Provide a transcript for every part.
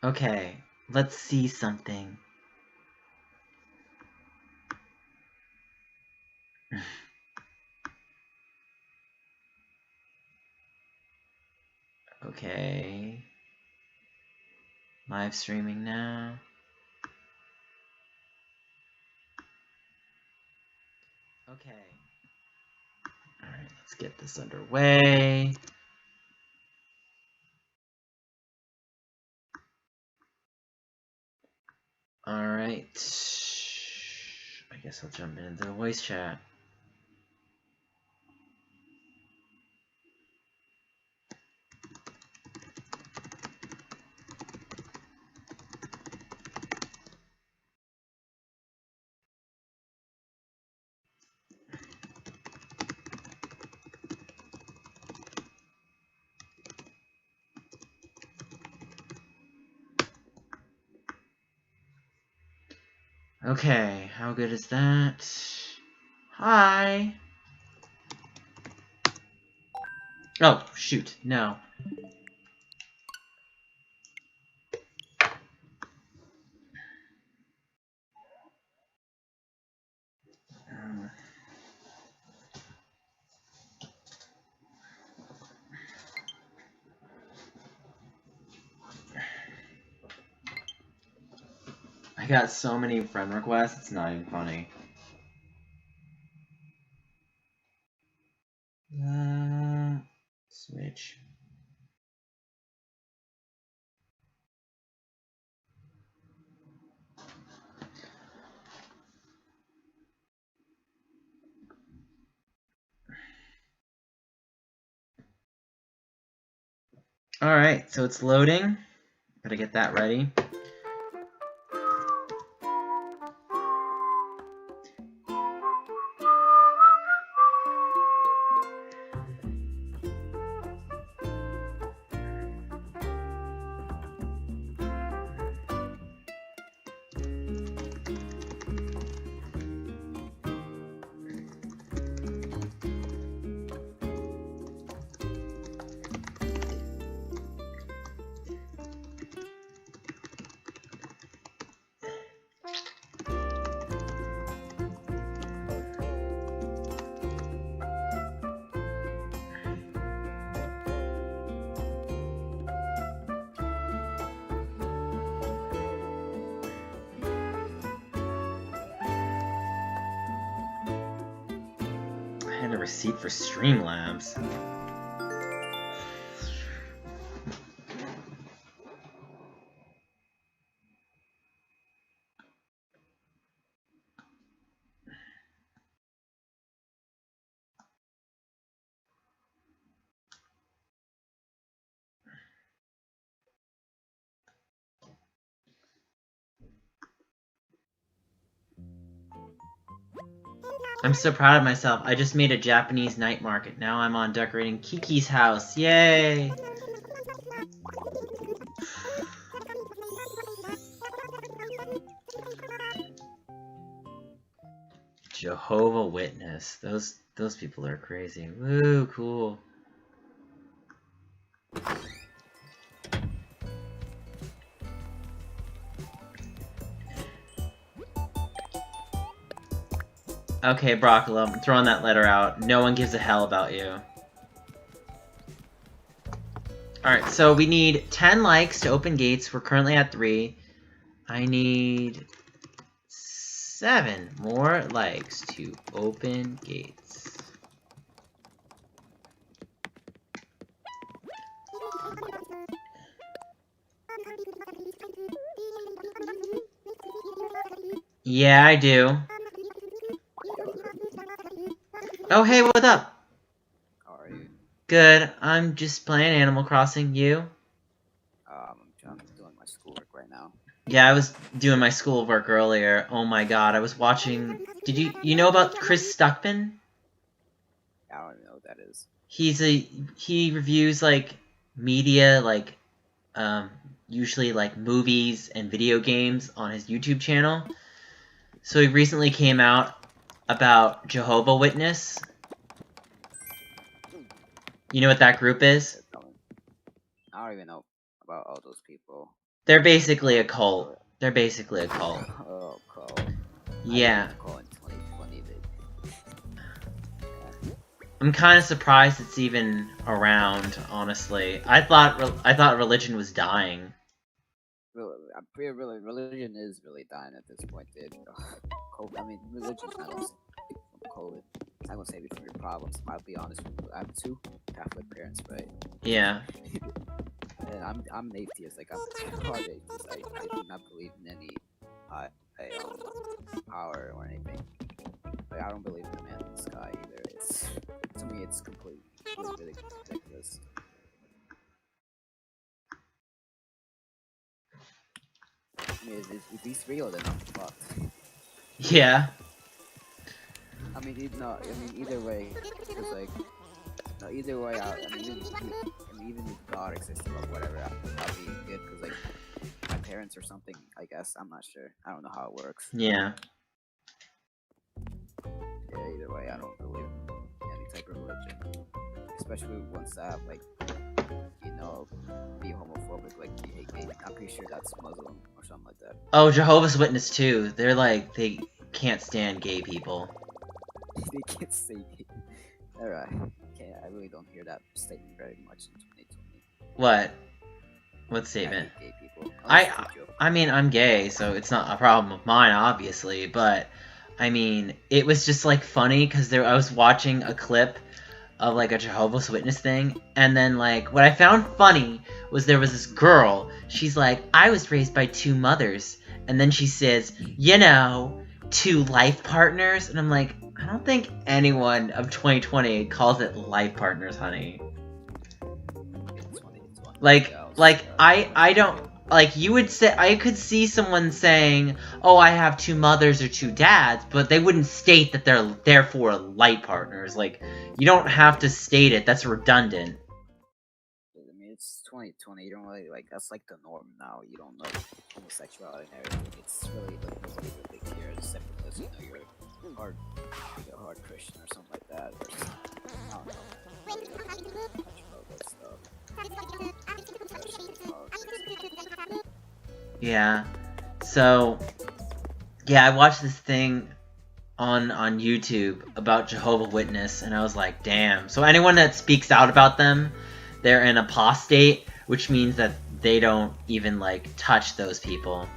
Okay, let's see something. Okay. Live streaming now. Okay. Alright, let's get this underway. Alright. I guess I'll jump into the voice chat. Okay, how good is that? Hi! Oh, shoot, no. I got so many friend requests, it's not even funny. Switch. Alright, so it's loading. Gotta get that ready. I had a receipt for Streamlabs. I'm so proud of myself. I just made a Japanese night market. Now I'm on decorating Kiki's house. Yay! Jehovah Witness. Those people are crazy. Woo, cool. Okay, Broccolo, I'm throwing that letter out. No one gives a hell about you. Alright, so we need 10 likes to open gates. We're currently at 3. I need 7 more likes to open gates. Yeah, I do. Oh, hey, what up? How are you? Good. I'm just playing Animal Crossing. You? I'm doing my schoolwork right now. Yeah, I was doing my schoolwork earlier. Oh my god, I was watching... Did you know about Chris Stuckman? I don't even know what that is. He reviews, like, media, like, usually, like, movies and video games on his YouTube channel. So he recently came out about Jehovah Witness. You know what that group is? I don't even know about all those people. They're basically a cult. They're basically a cult. Oh, cult. Yeah. Cult in 2020, yeah. I'm kind of surprised it's even around, honestly. I thought religion was dying. Really, religion is really dying at this point, dude. I mean, religion's not gonna save you from COVID. It's not gonna save you from your problems. I'll be honest with you. I have 2 Catholic parents, right? Yeah. And I'm an atheist. Like, I'm a hard atheist. I do not believe in any power or anything. Like, I don't believe in the man in the sky either. To me, it's completely really ridiculous. I mean, if he's real, then I'm fucked. Yeah. I mean, either way, because like, no, either way, even if God existed or whatever, I'll be good because like my parents or something. I guess I'm not sure. I don't know how it works. Yeah. Yeah, either way, I don't believe in any type of religion, especially ones that have like, be homophobic, like be hate gay. I'm pretty sure that's Muslim or something like that. Oh, Jehovah's Witness too. They're like, they can't stand gay people. They can't say gay. Alright. Okay, I really don't hear that statement very much in 2020. What? What statement? I hate gay people. I mean, I'm gay, so it's not a problem of mine, obviously, but I mean, it was just like funny because I was watching a clip of like a Jehovah's Witness thing, and then like what I found funny was there was this girl. She's like, I was raised by 2 mothers, and then she says, 2 life partners, and I'm like, I don't think anyone of 2020 calls it life partners, honey. Like I don't, like, you would say, I could see someone saying, oh, I have 2 mothers or 2 dads, but they wouldn't state that they're therefore life partners. Like, you don't have to state it. That's redundant. I mean, it's 2020. You don't really, like, that's like the norm now. You don't like homosexuality and everything. It's really like nobody really cares except because you're a hard Christian or something like that. Or, I don't know. Really don't much about that stuff. Yeah. So, yeah, I watched this thing on YouTube about Jehovah's Witness, and I was like, damn. So anyone that speaks out about them, they're an apostate, which means that they don't even, like, touch those people.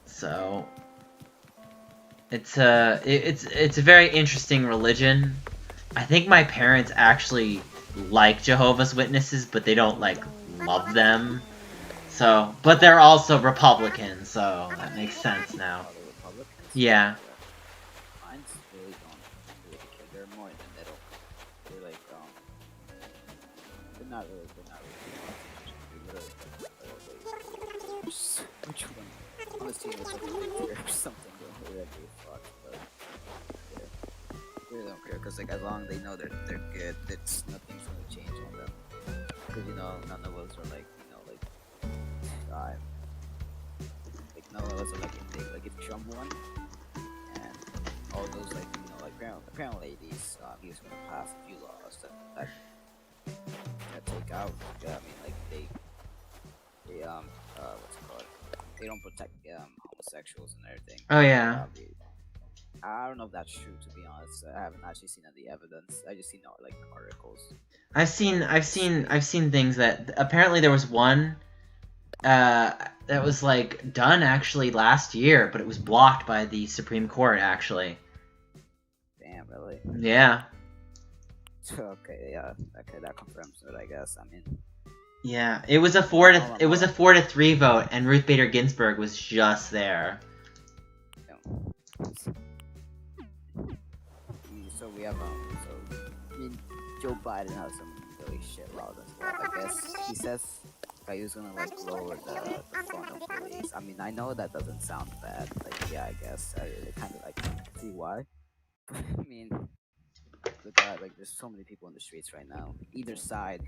So, it's a very interesting religion. I think my parents actually like Jehovah's Witnesses, but they don't, like, love them. So, but they're also Republicans, so that makes sense now. Yeah. Mine's really don't really care. They're more in the middle. They're like, they're not really which one? Honestly, it's like or something. They're really fucked, but yeah. They really don't care, because like, as long as they know they're good, it's nothing's gonna change on them. Because none of us are like, like none of us are like if Trump won, and all those like apparently these he was gonna pass a few laws that take out. I mean, like they what's it called? They don't protect homosexuals and everything. Oh yeah. I don't know if that's true, to be honest. I haven't actually seen any evidence. I just seen like articles. I've seen things that apparently there was one that was like done actually last year, but it was blocked by the Supreme Court actually. Damn, really? Yeah. Okay, yeah. Okay, that confirms it, I guess. I mean. Yeah, it was a 4-3 vote, and Ruth Bader Ginsburg was just there. So we have I mean, Joe Biden has some really shit laws as well. I guess he says he was gonna like lower the fund of police. I mean, I know that doesn't sound bad. Like, yeah, I guess I kind of like see why. I mean, look at like there's so many people in the streets right now. Either side,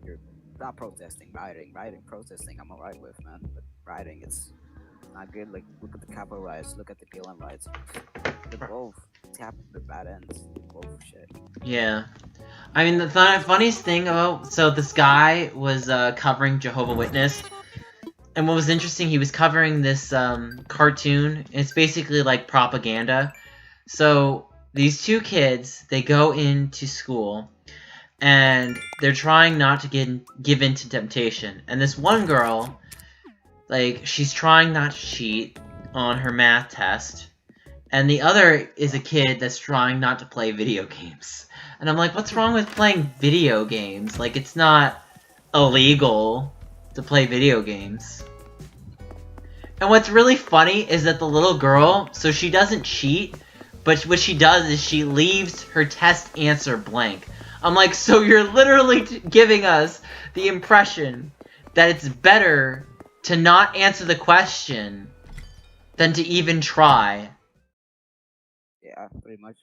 you're not protesting, rioting, protesting. I'm alright with, man, but rioting, it's not good. Like, look at the Capitol riots, look at the BLM riots. They're both Things happen for bad ends. Oh shit. Yeah. I mean, the funniest thing about... So, this guy was covering Jehovah's Witness. And what was interesting, he was covering this cartoon. It's basically like propaganda. So, these two kids, they go into school. And they're trying not to give in to temptation. And this one girl, like, she's trying not to cheat on her math test. And the other is a kid that's trying not to play video games. And I'm like, what's wrong with playing video games? Like, it's not illegal to play video games. And what's really funny is that the little girl, so she doesn't cheat, but what she does is she leaves her test answer blank. I'm like, so you're literally giving us the impression that it's better to not answer the question than to even try. Yeah, pretty much.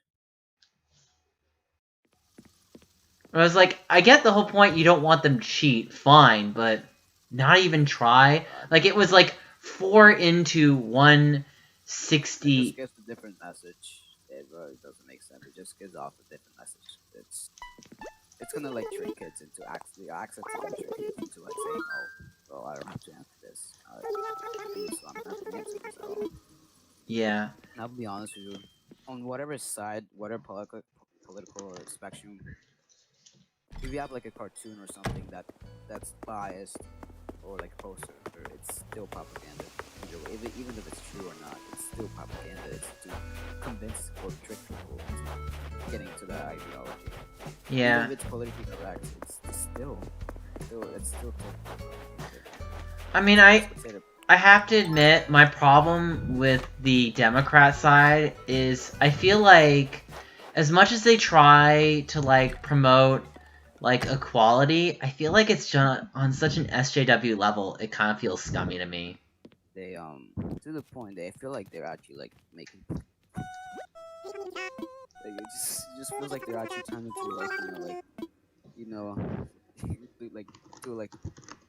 I was like, I get the whole point, you don't want them to cheat, fine, but not even try? Like, it was like 4 into 160. It just gives a different message. It really doesn't make sense. It just gives off a different message. It's gonna like trick kids into actually accidentally trick kids into like saying, oh, well, I don't have to answer this. So I'm not gonna answer this at all. Yeah. And I'll be honest with you, on whatever side, whatever political spectrum, if you have like a cartoon or something that's biased or like a poster, it's still propaganda. Even if it's true or not, it's still propaganda. It's to convince or trick people into getting into that ideology. Yeah. Even if it's politically correct, it's still propaganda. I mean, I have to admit, my problem with the Democrat side is I feel like as much as they try to like promote like equality, I feel like it's done on such an SJW level, it kind of feels scummy to me. They to the point they feel like they're actually like making like it just feels like they're actually trying to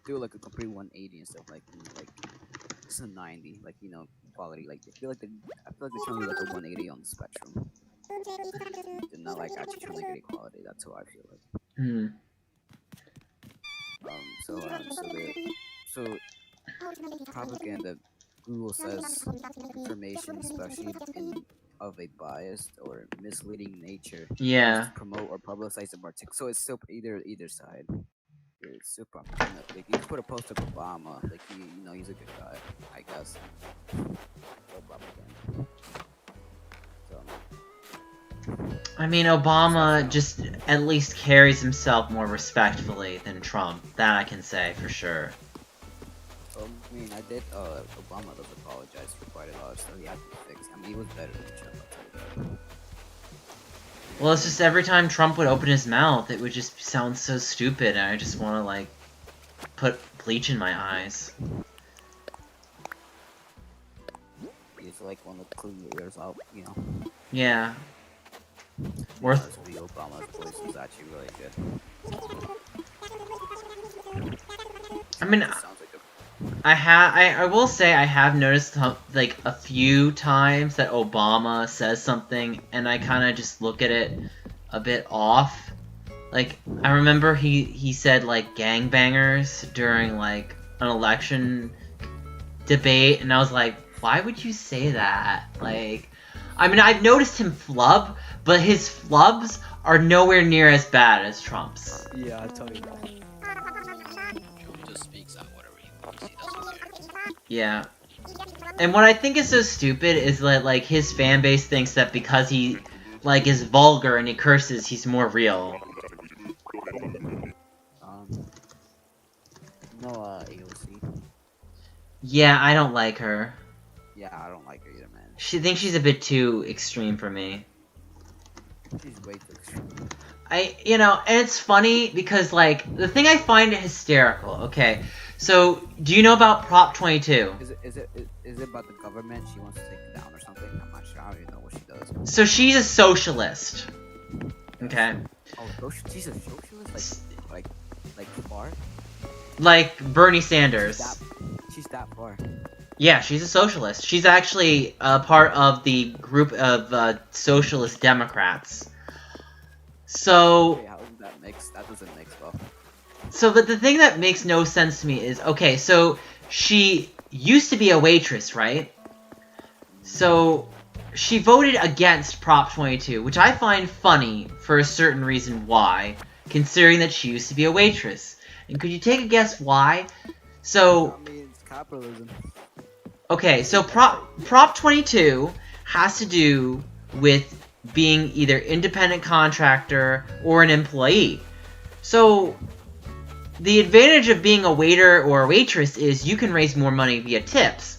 do like a complete 180 and stuff like like it's a 90 like quality like I feel like they're trying to do like a 180 on the spectrum. They're not like actually trying to get equality. That's how I feel like. Hmm. So propaganda, Google says information, especially of a biased or misleading nature, Yeah. promote or publicize the particular. So it's still either side. It's still propaganda. Like you put a post of Obama, like he's a good guy, I guess. Still propaganda. I mean, Obama just at least carries himself more respectfully than Trump. That I can say for sure. I mean, Obama does apologize for quite a lot of stuff he had to fix. I mean, he was better than Trump, I'll tell you that. Well, it's just every time Trump would open his mouth, it would just sound so stupid, and I just want to, like, put bleach in my eyes. He's like one of the clean ears out, Yeah. Worth. The Obama's voice is actually really good. I mean, I will say I have noticed like a few times that Obama says something and I kind of just look at it a bit off. Like I remember he said like gangbangers during like an election debate and I was like, why would you say that? Like, I mean, I've noticed him flub, but his flubs are nowhere near as bad as Trump's. Yeah, I tell you that. He just speaks out whatever he wants. He doesn't care. Yeah. And what I think is so stupid is that, like, his fan base thinks that because he, like, is vulgar and he curses, he's more real. AOC. Yeah, I don't like her. Yeah, I don't like her either, man. She thinks she's a bit too extreme for me. She's way too extreme. And it's funny because, like, the thing I find hysterical, okay, so, do you know about Prop 22? Is it about the government? She wants to take it down or something? I'm not sure. I don't even know what she does. So she's a socialist. Okay. Oh, she's a socialist? Like far? Like Bernie Sanders. She's that far. Yeah, she's a socialist. She's actually a part of the group of socialist Democrats. So, Okay, how does that mix? That doesn't mix well. but the thing that makes no sense to me is, okay, so she used to be a waitress, right? So she voted against Prop 22, which I find funny for a certain reason why, considering that she used to be a waitress. And could you take a guess why? So, I mean, it's capitalism. okay, so Prop 22 has to do with being either independent contractor or an employee. So, the advantage of being a waiter or a waitress is you can raise more money via tips.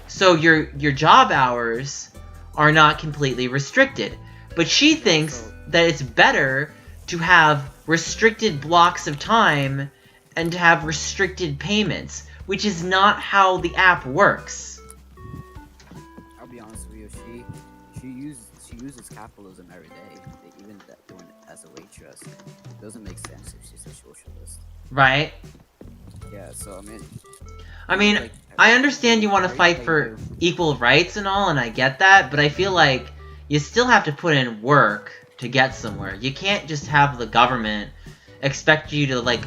So your job hours are not completely restricted. But she thinks that it's better to have restricted blocks of time and to have restricted payments, which is not how the app works. I'll be honest with you. She uses capitalism every day. Even that doing it as a waitress, it doesn't make sense if she's a socialist. Right? Yeah. So I mean, like, I understand you want to fight for equal rights and all, and I get that, but I feel like you still have to put in work to get somewhere. You can't just have the government expect you to, like,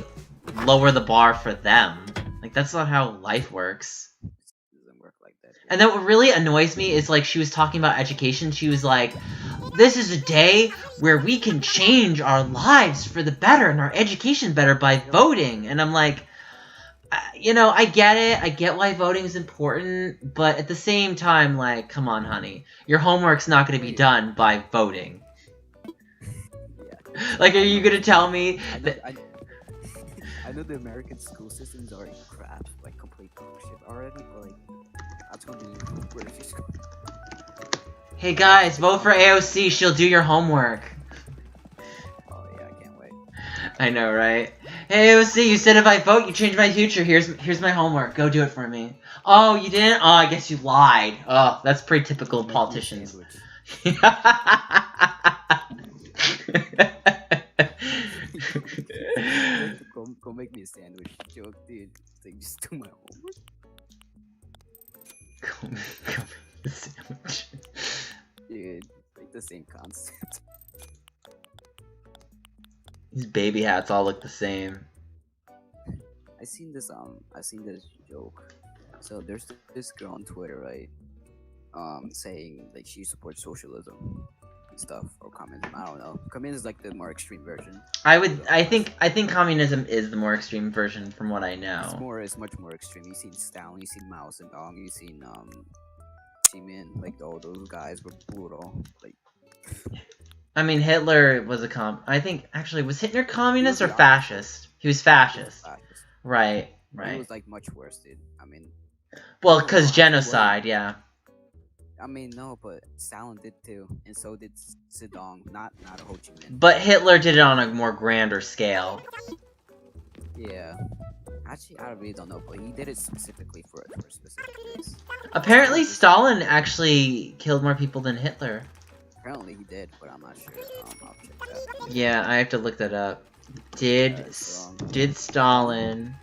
lower the bar for them. Like, that's not how life works. It doesn't work like that. And then what really annoys me is, like, she was talking about education. She was like, this is a day where we can change our lives for the better and our education better by voting. And I'm like, you know, I get it. I get why voting is important. But at the same time, like, come on, honey. Your homework's not going to be done by voting. Yeah. Like, are you going to tell me that... I know the American school systems are crap, like complete bullshit already, but like, that's gonna be where she's going. Hey guys, vote for AOC. She'll do your homework. Oh yeah, I can't wait. I know, right? Hey AOC, you said if I vote, you change my future. Here's my homework. Go do it for me. Oh, you didn't? Oh, I guess you lied. Oh, that's pretty typical of politicians. Go make me a sandwich. Joke, dude. It's like, just do my homework. Go make a sandwich. Dude, like the same concept. These baby hats all look the same. I seen this joke. So there's this girl on Twitter, right? Saying like she supports socialism and stuff, or communism. I don't know. Communism is like the more extreme version. I think communism is the more extreme version from what I know. It's much more extreme. You've seen Stalin, you've seen Mao Zedong, you've seen Jimin, like all those guys were brutal. Like, I mean, Hitler was I think, actually, was Hitler communist or fascist? He was fascist. Right. It was like much worse, dude. I mean, well, because genocide, yeah. I mean, no, but Stalin did too, and so did Zedong, not Ho Chi Minh. But Hitler did it on a more grander scale. Yeah. Actually, I really don't know, but he did it specifically for a specific race. Apparently, Stalin actually killed more people than Hitler. Apparently he did, but I'm not sure. I'll check that. Yeah, I have to look that up. Did Stalin...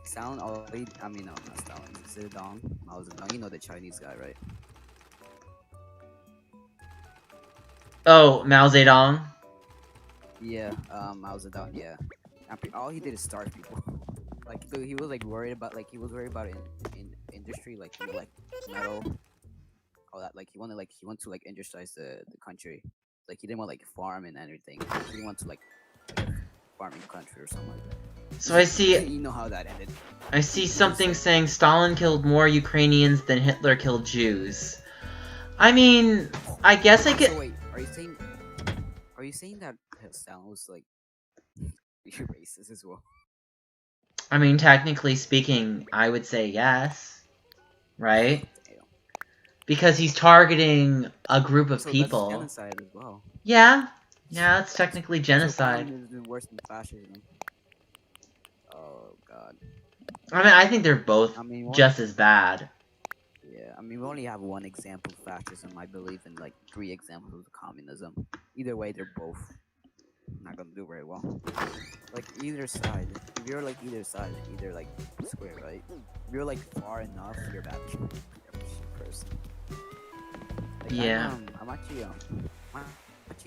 Stalin, no, not Stalin. Zedong, Mao Zedong. You know the Chinese guy, right? Oh, Mao Zedong? Yeah, Mao Zedong, yeah. All he did is starve people. Like, dude, he was like worried about in industry, like metal, all that. Like he wanted to like industrialize the country. Like he didn't want like farm and everything. He didn't want to like farming country or something like that. So I see... You know how that ended. I see something saying Stalin killed more Ukrainians than Hitler killed Jews. I mean, I guess I could... So wait, are you saying that Stalin was like racist as well? I mean, technically speaking, I would say yes. Right? Because he's targeting a group of people. That's genocide as well. Yeah. Yeah, that's technically genocide. So communism is worse than fascism. Oh god. I mean, I think they're both just as bad. Yeah, I mean, we only have one example of fascism. I believe in like 3 examples of communism. Either way, they're both not gonna do very well. Like either side, if you're like either side, either like square, right? If you're like far enough, you're bad. You're a shit person. Like, Yeah. I'm actually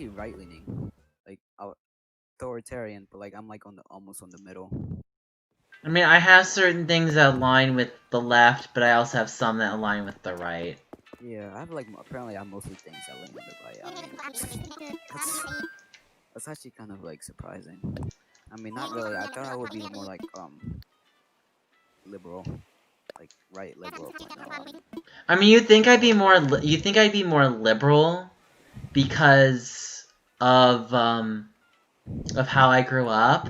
right leaning, like authoritarian, but like I'm like almost on the middle. I mean, I have certain things that align with the left, but I also have some that align with the right. Yeah, I have like apparently I have mostly things that lean on the right. I mean, that's actually kind of like surprising. I mean, not really. I thought I would be more like liberal, like right liberal. But no, I mean, you think I'd be more liberal because of how I grew up,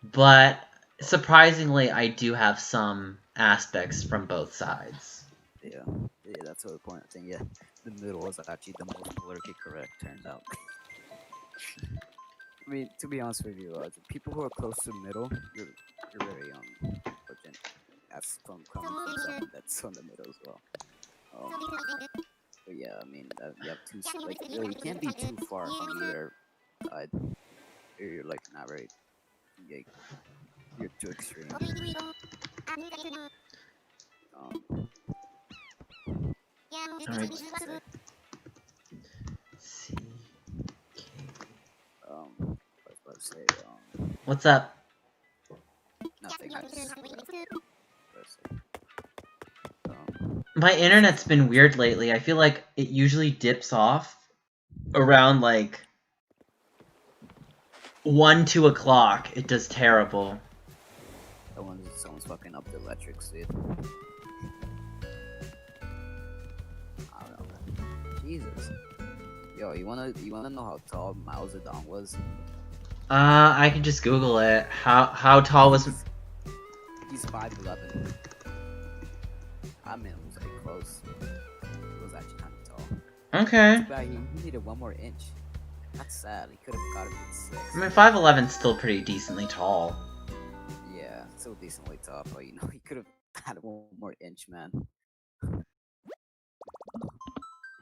but surprisingly, I do have some aspects from both sides. yeah, that's the point. I think yeah, the middle was actually the most politically correct. Turned out. I mean, to be honest with you, the people who are close to middle, you're very fortunate. That's from coming from someone that's on the middle as well. But yeah, I mean, you have two like you can't be too far from either side. You're like not very, like, you're too extreme. Alright. See. I was about to say, What's up? nothing. I just, My internet's been weird lately. I feel like it usually dips off around like 1, 2 o'clock. It does terrible. someone's fucking up the electrics, dude. I don't know, man. Jesus. Yo, you wanna know how tall Mao Zedong was? I can just Google it. How tall was? He's 5'11". I mean, it was like close. It was actually kind of tall. Okay. But he needed 1 more inch. That's sad. He could have got it at 6. I mean, 5'11's still pretty decently tall. Yeah, still decently tall, but you know, he could have had 1 more inch, man.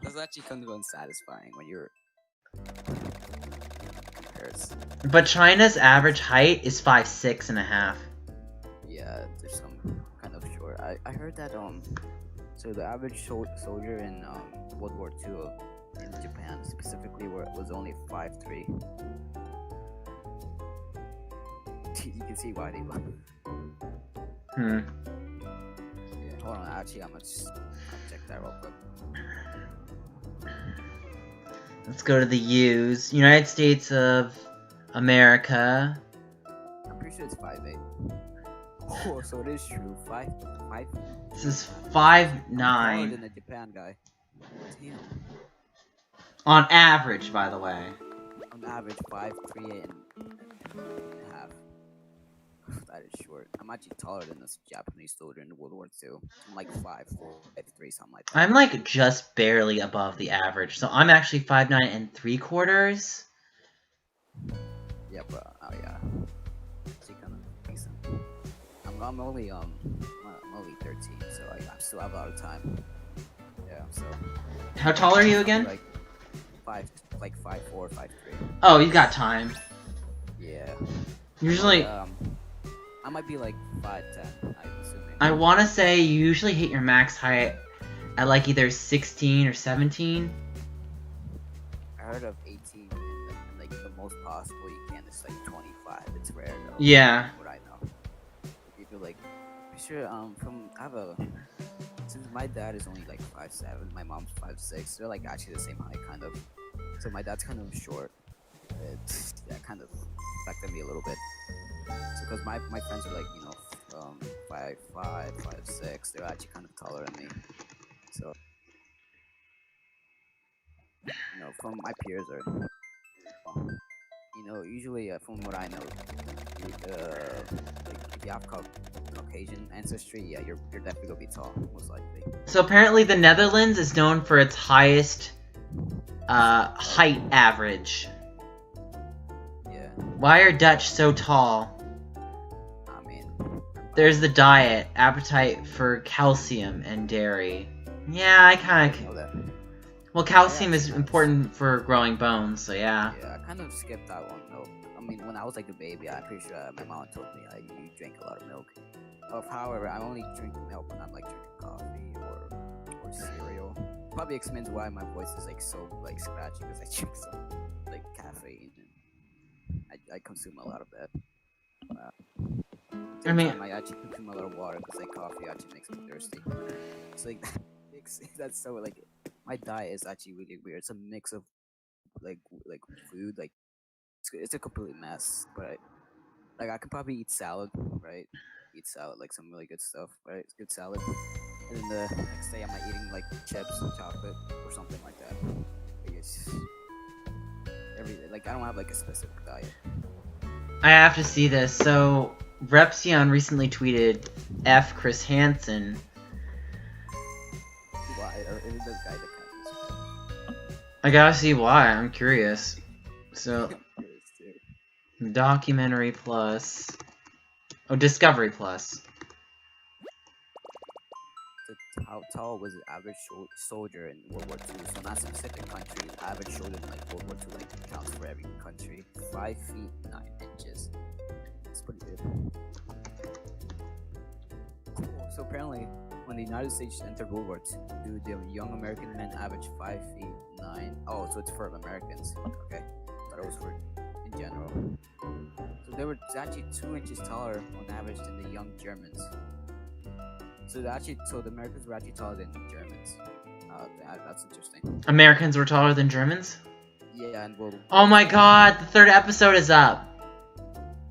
That's actually kind of unsatisfying when you're. But China's average height is 5'6.5". Yeah, there's some kind of short. I heard that so the average soldier in World War II in Japan specifically was only 5'3". You can see why they love. Hmm. Yeah, hold on, actually, I'm gonna just check that real quick. Let's go to the U's. United States of America. I'm pretty sure it's 5'8". Oh, so it is true. 5. This is Taller 5'9". than the Japan guy. Damn. On average, by the way. On average, 5'3" and a half. That is short. I'm actually taller than this Japanese soldier in World War II. I'm like 5'4", 5'3", something like that. I'm like just barely above the average, so I'm actually 5'9 3/4". Yeah, but oh yeah, actually kind of decent. I'm only 13, so I still have a lot of time. Yeah, so. How tall are you again? Like 5'4", 5'3". Oh, you got time. Yeah. Usually, I might be like 5'10", I'm assuming. I want to say you usually hit your max height at like either 16 or 17. I heard of 18, and like the most possible you can is like 25. It's rare though. Yeah. What I know. People like, sure. Since my dad is only like 5'7", my mom's 5'6", they're like actually the same height kind of. So my dad's kind of short. That kind of affected me a little bit. So because my friends are like 5'5", 5'6", they're actually kind of taller than me. So from my peers are, usually from what I know, like if you have Caucasian ancestry, yeah, you're definitely gonna be tall, most likely. So apparently the Netherlands is known for its highest height average. Yeah. Why are Dutch so tall? I mean, There's the diet, appetite for calcium and dairy. Yeah, I kind know that. Well, calcium is actually was. important for growing bones, so yeah. Yeah, I kind of skipped that one though. I mean, when I was like a baby, I'm pretty sure my mom told me you drank a lot of milk. However, I only drink milk when I'm like drinking coffee or cereal. Probably explains why my voice is like so like scratchy because I drink so like caffeine and I consume a lot of that. I mean, I actually consume a lot of water because like coffee actually makes me thirsty. It's like that's so like my diet is actually really weird. It's a mix of like food like it's a complete mess. But like I could probably eat salad, right? Eat salad like some really good stuff, right? It's good salad. And then the next day I'm like eating like chips and chocolate or something like that. Like, it's every day. Like I don't have like a specific diet. I have to see this. So, Repsion recently tweeted F. Chris Hansen. Why? Or is it the guy that kind I gotta see why. I'm curious. So, of Documentary Plus. Oh, Discovery Plus. How tall was the average soldier in World War II? So not specific countries. Average soldier in like World War II like counts for every country. 5 feet 9 inches. That's pretty good. Cool. So apparently, when the United States entered World War II, the young American men averaged 5 feet 9. Oh, so it's for Americans. Okay, thought it was for in general. So they were actually 2 inches taller on average than the young Germans. So the Americans were actually taller than the Germans. That's interesting. Americans were taller than Germans? Yeah, and we'll. Oh my god, the 3rd episode is up!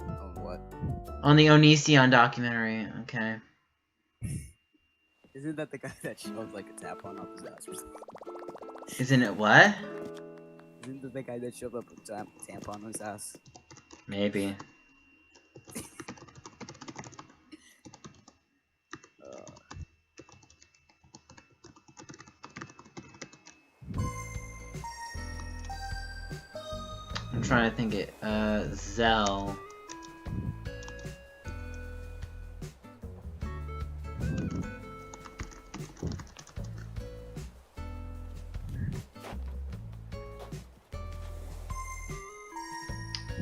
On what? On the Onision documentary, okay. Isn't that the guy that shoves like a tampon up his ass or something? Isn't it what? Isn't that the guy that shoved up a tampon on his ass? Maybe. I'm trying to think it. Zell.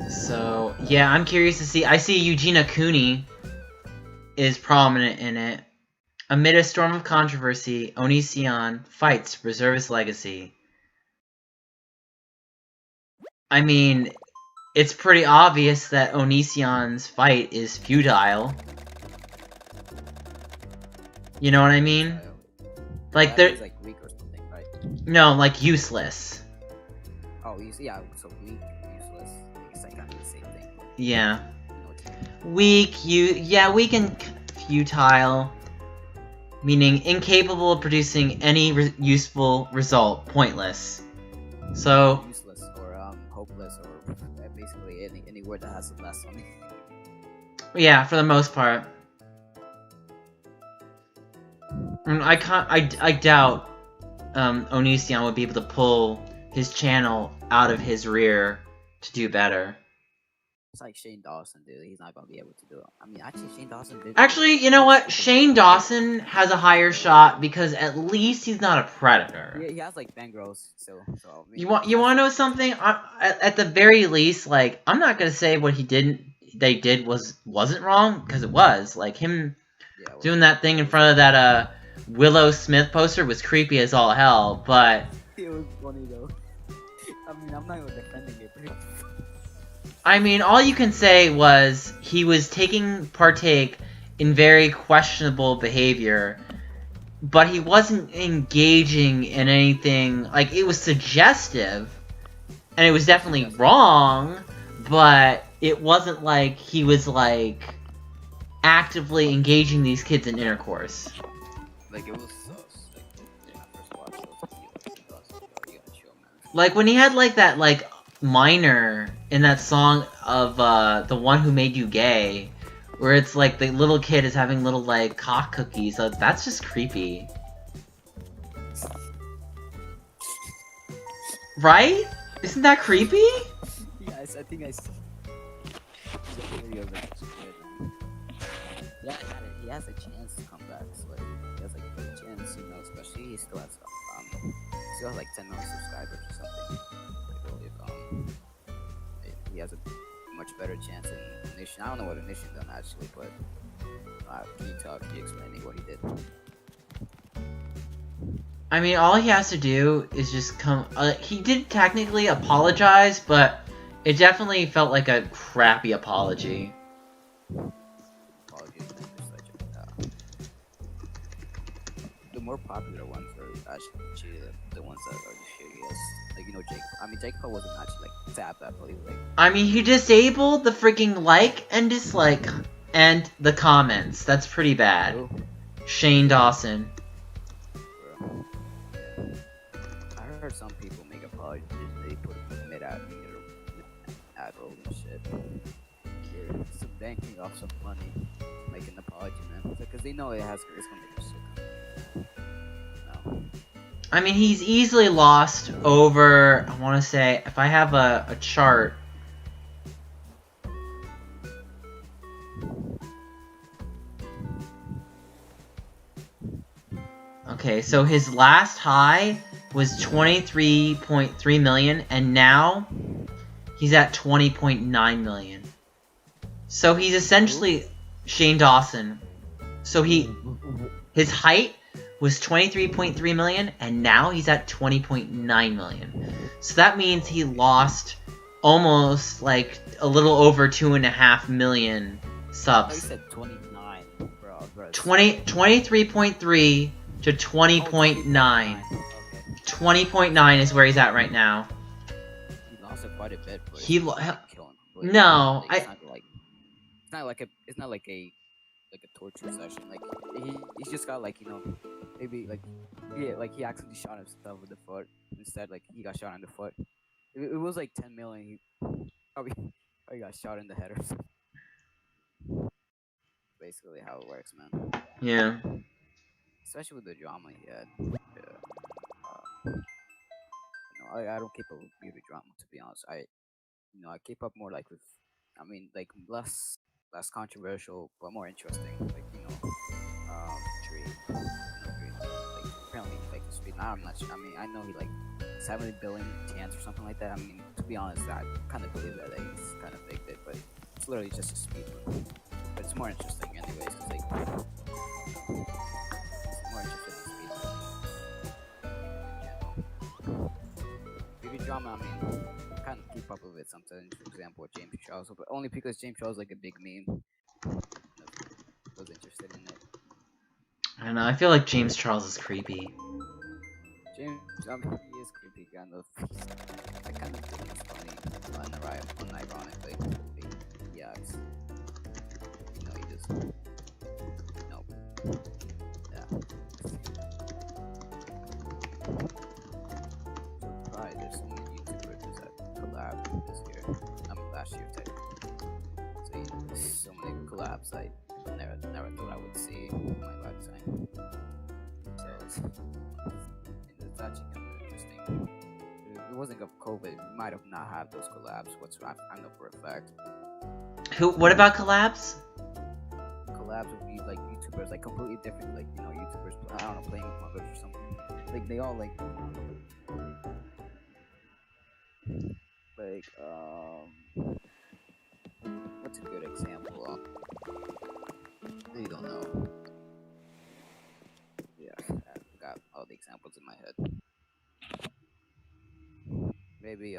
So, yeah, I'm curious to see. I see Eugenia Cooney is prominent in it. Amid a storm of controversy, Onision fights to preserve his legacy. I mean, it's pretty obvious that Onision's fight is futile. You know what I mean? Like, He's like weak or something, right? No, like useless. Oh, yeah, so weak, useless. I guess I kind of the same thing. Yeah. You know what you mean. Weak and futile. Meaning incapable of producing any useful result. Pointless. So... useless or hopeless or basically any word that has a less on it. Yeah, for the most part. I doubt Onision would be able to pull his channel out of his rear to do better. It's like Shane Dawson, dude. He's not gonna be able to do it. I mean, actually, Shane Dawson did. Actually, you know what? Shane Dawson has a higher shot because at least he's not a predator. Yeah, he has like Bengals, so. I mean, You want to know something? At the very least, like I'm not gonna say what they did wasn't wrong because it was. Like him doing that thing in front of that Willow Smith poster was creepy as all hell, but it was funny though. I mean, I'm not even defending it. But I mean, all you can say was he was partake in very questionable behavior, but he wasn't engaging in anything, like, it was suggestive, and it was definitely wrong, but it wasn't like he was, like, actively engaging these kids in intercourse. like, it was sus. Like, when I first watched those videos, you gotta chill, man. Like, when he had, like, that, like, minor in that song of, The One Who Made You Gay, where it's, like, the little kid is having little, like, cock cookies, so that's just creepy. Right? Isn't that creepy? Yes, I think I see. The video of it. Yeah, he has a chance to come back. So like, he has like a good chance, you know. Especially he still has still has like 10 million subscribers or something. Like, well, if he has a much better chance in Ignition. I don't know what Ignition done actually, but can you explaining what he did? I mean, all he has to do is just come. He did technically apologize, but it definitely felt like a crappy apology. Apologies, man, the more popular ones are actually the ones that are the shittiest. Like, you know, Jake. I mean, Jake Paul wasn't actually like tapped that, but he was like. I mean, he disabled the freaking like and dislike and the comments. That's pretty bad. Ooh. Shane Dawson. I heard some people make apologies. They put mid-ad roll and shit. They're some banking off some money, make an apology, man. Because they know it's gonna make a shit. No. I mean, he's easily lost over. I want to say, if I have a chart. Okay, so his last high was 23.3 million, and now he's at 20.9 million. So he's essentially Shane Dawson. So his height was 23.3 million, and now he's at 20.9 million. So that means he lost almost like a little over 2.5 million subs. I said 29, bro. 23.3 to 20.9. Okay. 20.9 is where he's at right now. He lost it quite a bit. But No, it's not like a torture session. Like he's just got like, you know, maybe like he accidentally shot himself with the foot instead. Like he got shot in the foot. It was like 10 million. He probably got shot in the head or something. Basically how it works, man. Yeah. Especially with the drama he had. I don't keep up with beauty drama, to be honest. I keep up more like with, like less controversial but more interesting. Like, you know, Drake. Like apparently he faked his speed. I'm not sure. I mean, I know he like 70 billion chance or something like that. I mean, to be honest, I kind of believe that he's kind of faked it, but it's literally just a speed run. But it's more interesting anyways, because like, it's more interesting in speed run in general. Beauty drama, I mean, kind of keep up with it sometimes. For example, with James Charles, but only because James Charles is like a big meme. Was interested in it. I don't know. I feel like James Charles is creepy. James, he is creepy, kind of. I kind of think it's funny, unironically. He acts. You know, he just. Nope. Yeah. Right, there's so many YouTubers that collab this year. Last year, technically. So, you know, there's so many collabs I never thought I would see in my lifetime. So, it's actually kind of interesting. If it wasn't of COVID, we might have not had those collabs. I know for a fact. What about collabs? Collabs would be like YouTubers, like completely different, like, you know, YouTubers, I don't know, playing Among Us or something. Like, they all, like, what's a good example? I really don't know. Yeah, I've got all the examples in my head. Maybe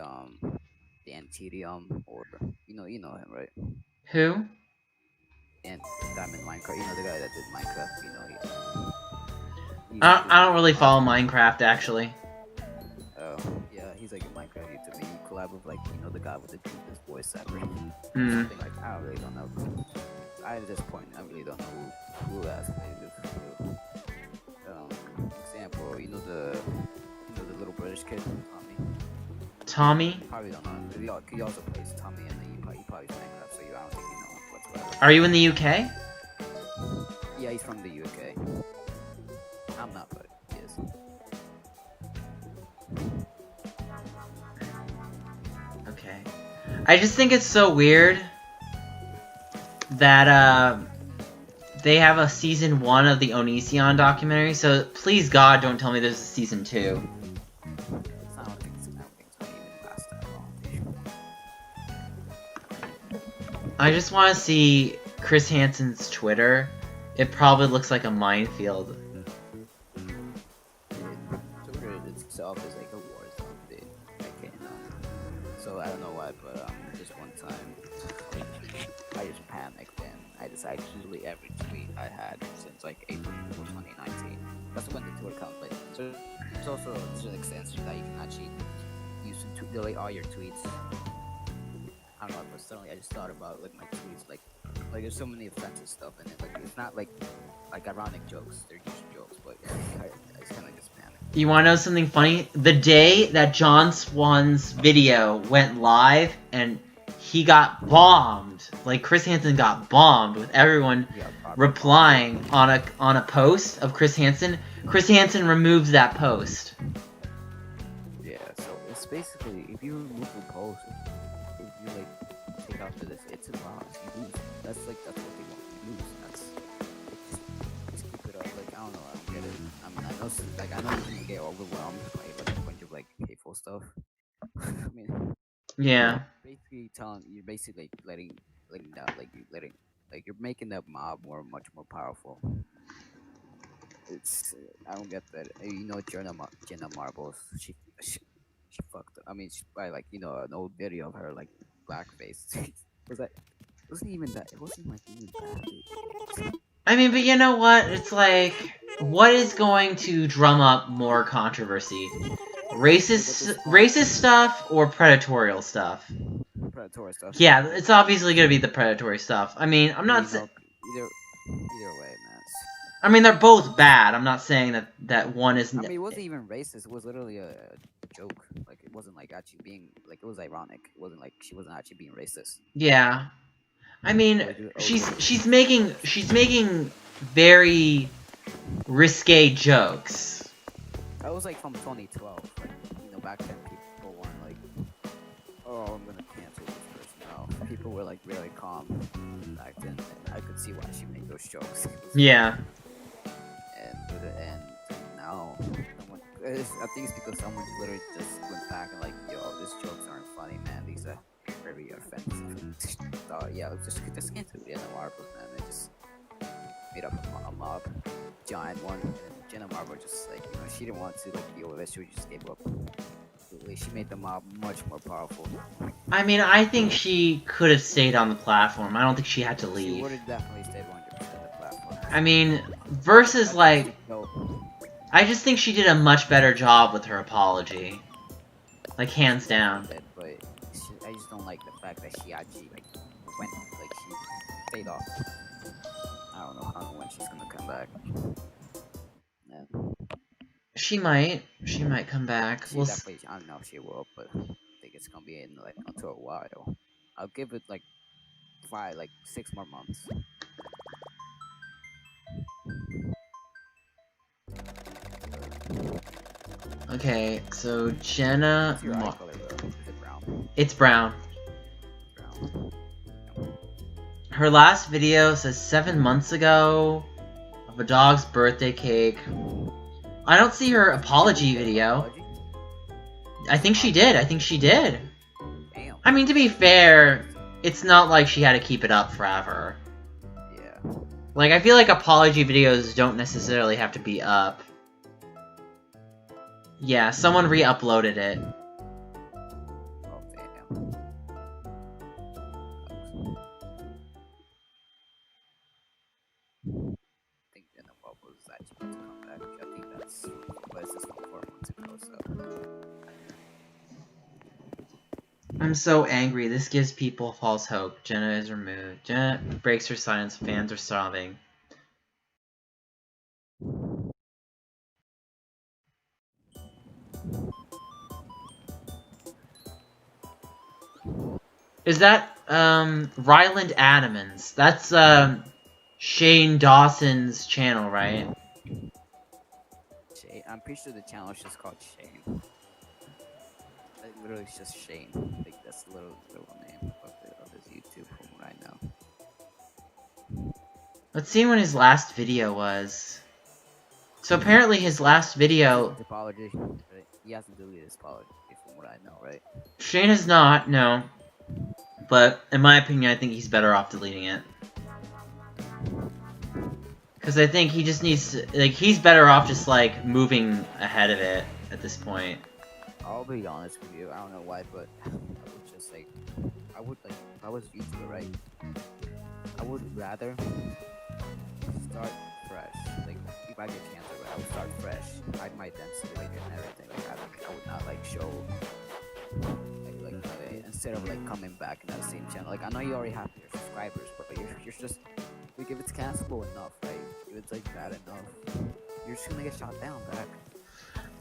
the Antedium, or you know him, right? Who? And Diamond Minecraft, you know, the guy that did Minecraft. You know, I don't really follow Minecraft, actually. Oh, yeah, he's like a Minecraft YouTuber. He collab with, like, you know, the guy with the deepest voice ever. Mm. Something like, I really don't know. At this point, I really don't know who has played with who. Example, you know the little British kid, Tommy. Tommy? Probably don't know. He also plays Tommy, and he probably plays Minecraft, so I don't think you know whatsoever. Are you in the UK? Yeah, he's from the UK. I'm not, but he is. Okay. I just think it's so weird that they have a season 1 of the Onision documentary, so please God don't tell me there's a season 2. I just want to see Chris Hansen's Twitter. It probably looks like a minefield. Twitter itself is like a war zone, dude. I can't so I don't know why, but just one time, I just panicked and I decided to delete every tweet I had since like April 2019. That's when the Twitter comes. Like, so there's also an extension that you can actually use to delete all your tweets. I don't know, but suddenly I just thought about like my tweets, like there's so many offensive stuff in it. Like it's not like ironic jokes; they're just jokes. But I just kind of just panicked. You want to know something funny? The day that John Swan's video went live and he got bombed, like Chris Hansen got bombed with everyone replying on a post of Chris Hansen. Chris Hansen removes that post. Yeah, so it's basically if you remove a post, if you like take out this, it's a loss. You lose. That's what they want. You lose. That's just keep it up. Like I don't know. I don't get it. I mean, I know you can get overwhelmed by like a bunch of like hateful stuff. I mean, Yeah. you're basically letting down, you're making that mob much more powerful. It's I don't get that. You know, Jenna Marbles, she fucked up. I mean, by like an old video of her like blackface. Wasn't even that. It wasn't like even bad. I mean, but you know what? It's like, what is going to drum up more controversy? Racist stuff or predatorial stuff? Predatory stuff. Yeah, it's obviously gonna be the predatory stuff. I mean, I'm not saying either way, man. I mean, they're both bad. I'm not saying that one isn't. I mean, it wasn't even racist. It was literally a joke. Like, it wasn't like actually being like it was ironic. It wasn't like she wasn't actually being racist. Yeah, I mean, she's making very risque jokes. That was like from 2012. Like, back then people weren't like, "Oh, I'm gonna cancel this person." No, people were like really calm back then. And I could see why she made those jokes. Yeah. And now, I think it's because someone literally just went back and like, "Yo, these jokes aren't funny, man. These are very offensive." Yeah, just cancel Jenna Marbles, man. They just made up a mob, giant one. And Jenna Marbles just like she didn't want to like deal with it. She just gave up. She made the mob much more powerful. I mean, I think she could have stayed on the platform. I don't think she had to leave. She would have definitely stayed 100% on the platform. I mean, versus like, I just think she did a much better job with her apology. Like, hands down. But I just don't like the fact that she actually like went like she stayed off. I don't know when she's gonna come back. Yeah. She might come back. I don't know if she will, but I think it's gonna be in like until a while. I'll give it like 6 more months. Okay, so Jenna. What's your eye color, though? Is it brown? It's brown. Brown. Her last video says 7 months ago of a dog's birthday cake. I don't see her apology video. Apology? I think she did. Damn. I mean, to be fair, it's not like she had to keep it up forever. Yeah. Like, I feel like apology videos don't necessarily have to be up. Yeah, someone re-uploaded it. Oh, damn. I think Jenna Marbles is actually going to come back. I think that's what is this from 4 months ago, so. I'm so angry. This gives people false hope. Jenna is removed. Jenna breaks her silence. Fans are sobbing. Is that, Ryland Adamans? That's, Shane Dawson's channel, right? Shane. I'm pretty sure the channel is just called Shane. Like, literally, it's just Shane. Like, that's the little name of his YouTube, from what I know. Let's see when his last video was. So apparently his last video... His apology. Right? He hasn't deleted his apology, from what I know, right? Shane has not, no. But in my opinion, I think he's better off deleting it. Because I think he just needs to, like, he's better off just, like, moving ahead of it at this point. I'll be honest with you, I don't know why, but I would just like, I would like, if I was a YouTuber, right, I would rather start fresh. Like, if I get cancer, right, I would start fresh. I might then simulate it and everything. Like, I would not like show, instead of like coming back in that same channel. Like, I know you already have your subscribers, but you're just, like, if it's cancelable enough, right, if it's like bad enough, you're just gonna get shot down back.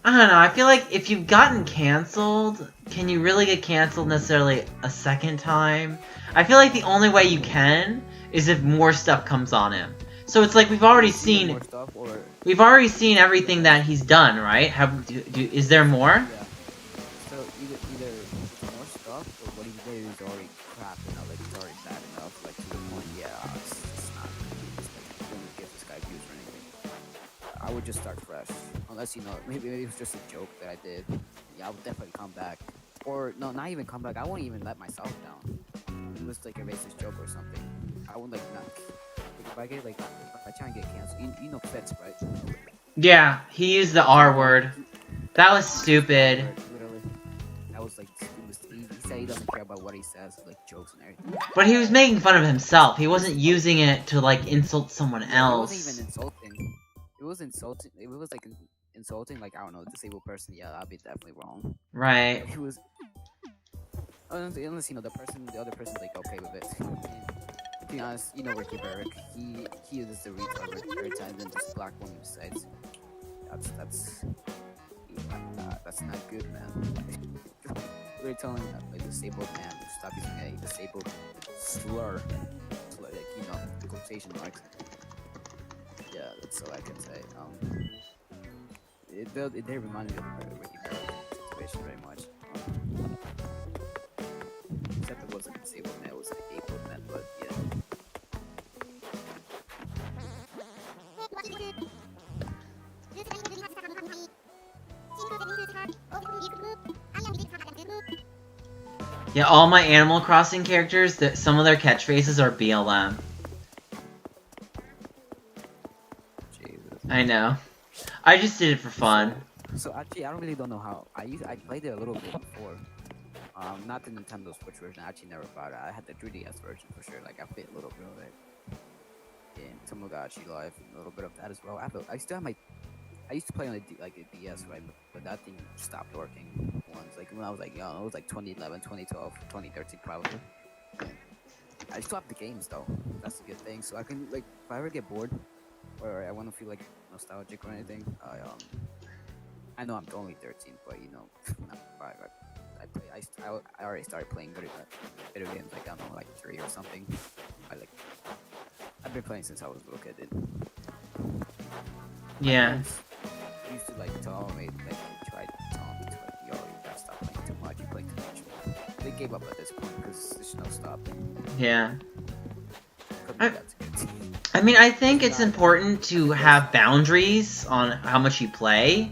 I don't know, I feel like if you've gotten canceled, can you really get canceled necessarily a second time? I feel like the only way you can is if more stuff comes on him. So it's like we've already seen everything that he's done, right? Is there more? Yeah. So either more stuff or what he did is already crap enough, like it's already bad enough, like to the point, yeah, it's not, it's like, don't give this guy views or anything. I would just start fresh. Unless, you know, maybe it was just a joke that I did. Yeah, I would definitely come back. Or, no, not even come back. I won't even let myself down. It was like a racist joke or something. I would, like, not... Like, if I get, like, if I try and get canceled, you know Fitz, right? Yeah, he used the R word. That was stupid. Literally. That was, like, he said he doesn't care about what he says, like, jokes and everything. But he was making fun of himself. He wasn't using it to, like, insult someone else. It wasn't even insulting. It was insulting. It was, like, insulting, like, I don't know, a disabled person, yeah, that'd be definitely wrong. Right. He was, unless, you know, the other person's, like, okay with it. And, to be honest, you know, Ricky Berwick, he is the retard every time, then this black woman decides, that's not good, man. We're telling a disabled man to stop using a disabled slur, like, you know, quotation marks. Yeah, that's all I can say. They remind me of the Ricky Berwick situation very much. Except it wasn't a disabled man, it was an abled man, but yeah. Yeah, all my Animal Crossing characters, some of their catchphrases are BLM. Jesus. I know. I just did it for fun. So actually, I really don't know how. I played it a little bit before. Not the Nintendo Switch version. I actually never bought it. I had the 3DS version for sure. Like, I played a little bit of it. And Tomodachi Life, and a little bit of that as well. I still have my. I used to play on a DS, right? But that thing stopped working once. Like, when I was like young, it was like 2011, 2012, 2013 probably. I still have the games though. That's a good thing. So I can, like, if I ever get bored or I want to feel like nostalgic or anything, I know I'm only 13, but you know, I already started playing video games, like, I don't know, like 3 or something. I've been playing since I was a little kid. Yeah. I used to, like, tell me, like, try to tell me to, like, yo, you gotta stop playing too much, you play too much. They gave up at this point because there's no stopping. Yeah. That's good. I mean, I think it's important to have boundaries on how much you play.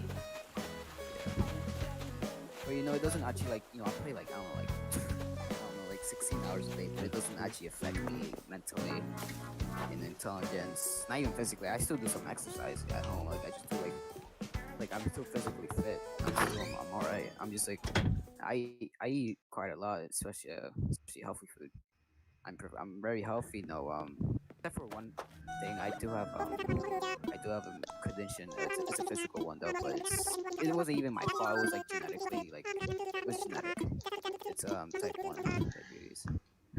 But, you know, it doesn't actually, like, you know, I play, like, I don't know, like 16 hours a day, but it doesn't actually affect me mentally and intelligence, not even physically. I still do some exercise at home, like, I just do, like I'm still physically fit. I'm alright. I'm just, like, I eat quite a lot, especially healthy food. I'm very healthy, no, except for one thing. I do have a condition. It's a physical one though, but it wasn't even my fault. It was, like, genetically, like, it was genetic. It's type 1 diabetes.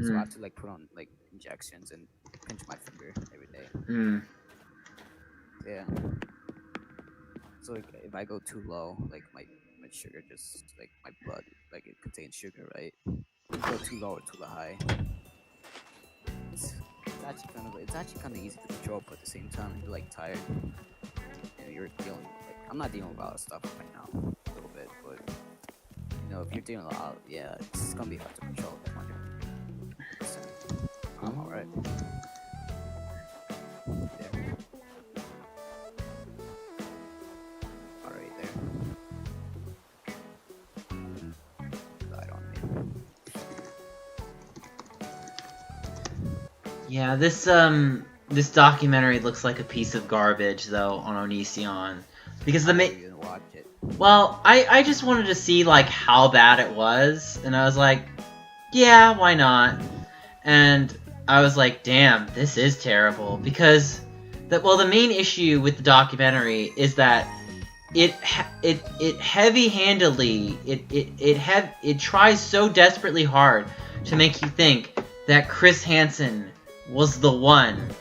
So I have to, like, put on, like, injections and pinch my finger every day. Yeah. So, like, if I go too low, like, my sugar just, like, my blood, like, it contains sugar, right? If you go too low or too high, it's actually kind of easy to control, but at the same time, you're, like, tired. You know, you're dealing, like, I'm not dealing with a lot of stuff right now, a little bit, but, you know, if you're dealing with a lot, yeah, it's gonna be hard to control, like, 100%. I'm alright. There. Alright, there. Light on me. Yeah, this documentary looks like a piece of garbage though on Onision. Because I the never main even watched it. well, I just wanted to see like how bad it was, and I was like, yeah, why not? And I was like, damn, this is terrible because the main issue with the documentary is that it heavy-handedly it tries so desperately hard to make you think that Chris Hansen was the one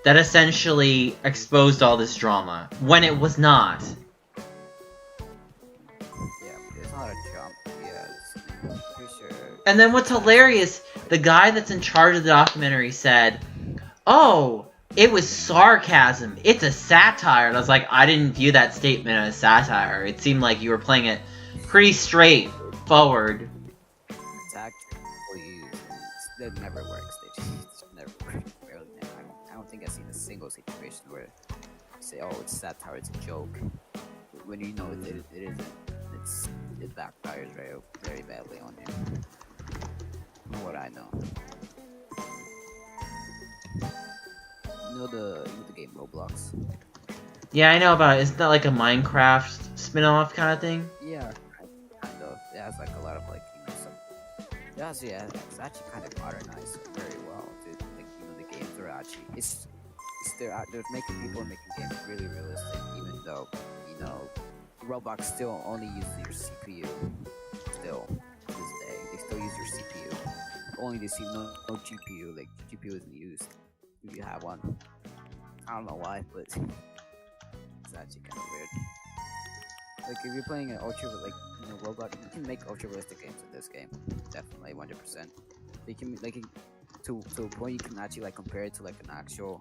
that essentially exposed all this drama when it was not. Yeah, it's not a jump. Yeah, it's pretty sure. And then what's hilarious, the guy that's in charge of the documentary said, "Oh, it was sarcasm. It's a satire." And I was like, I didn't view that statement as satire. It seemed like you were playing it pretty straightforward. Tactics people use, and it never works. They just never work. Barely. I don't think I've seen a single situation where you say, "Oh, it's satire. It's a joke," when you know it isn't. It backfires very badly on you. From what I know. You know the game Roblox? Yeah, I know about it. Isn't that like a Minecraft spin-off kind of thing? Yeah, kind of. It has like a lot of like some. Yeah, it's actually kind of modernized very well. Dude. Like the games are actually they're making people making games really realistic, even though Roblox still only uses your CPU. Still to this day, they still use your CPU. Only they see no GPU. Like GPU isn't used if you have one. I don't know why, but it's actually kind of weird. Like if you're playing an Roblox, you can make ultra realistic games in this game. Definitely 100%. They can to a point you can actually like compare it to like an actual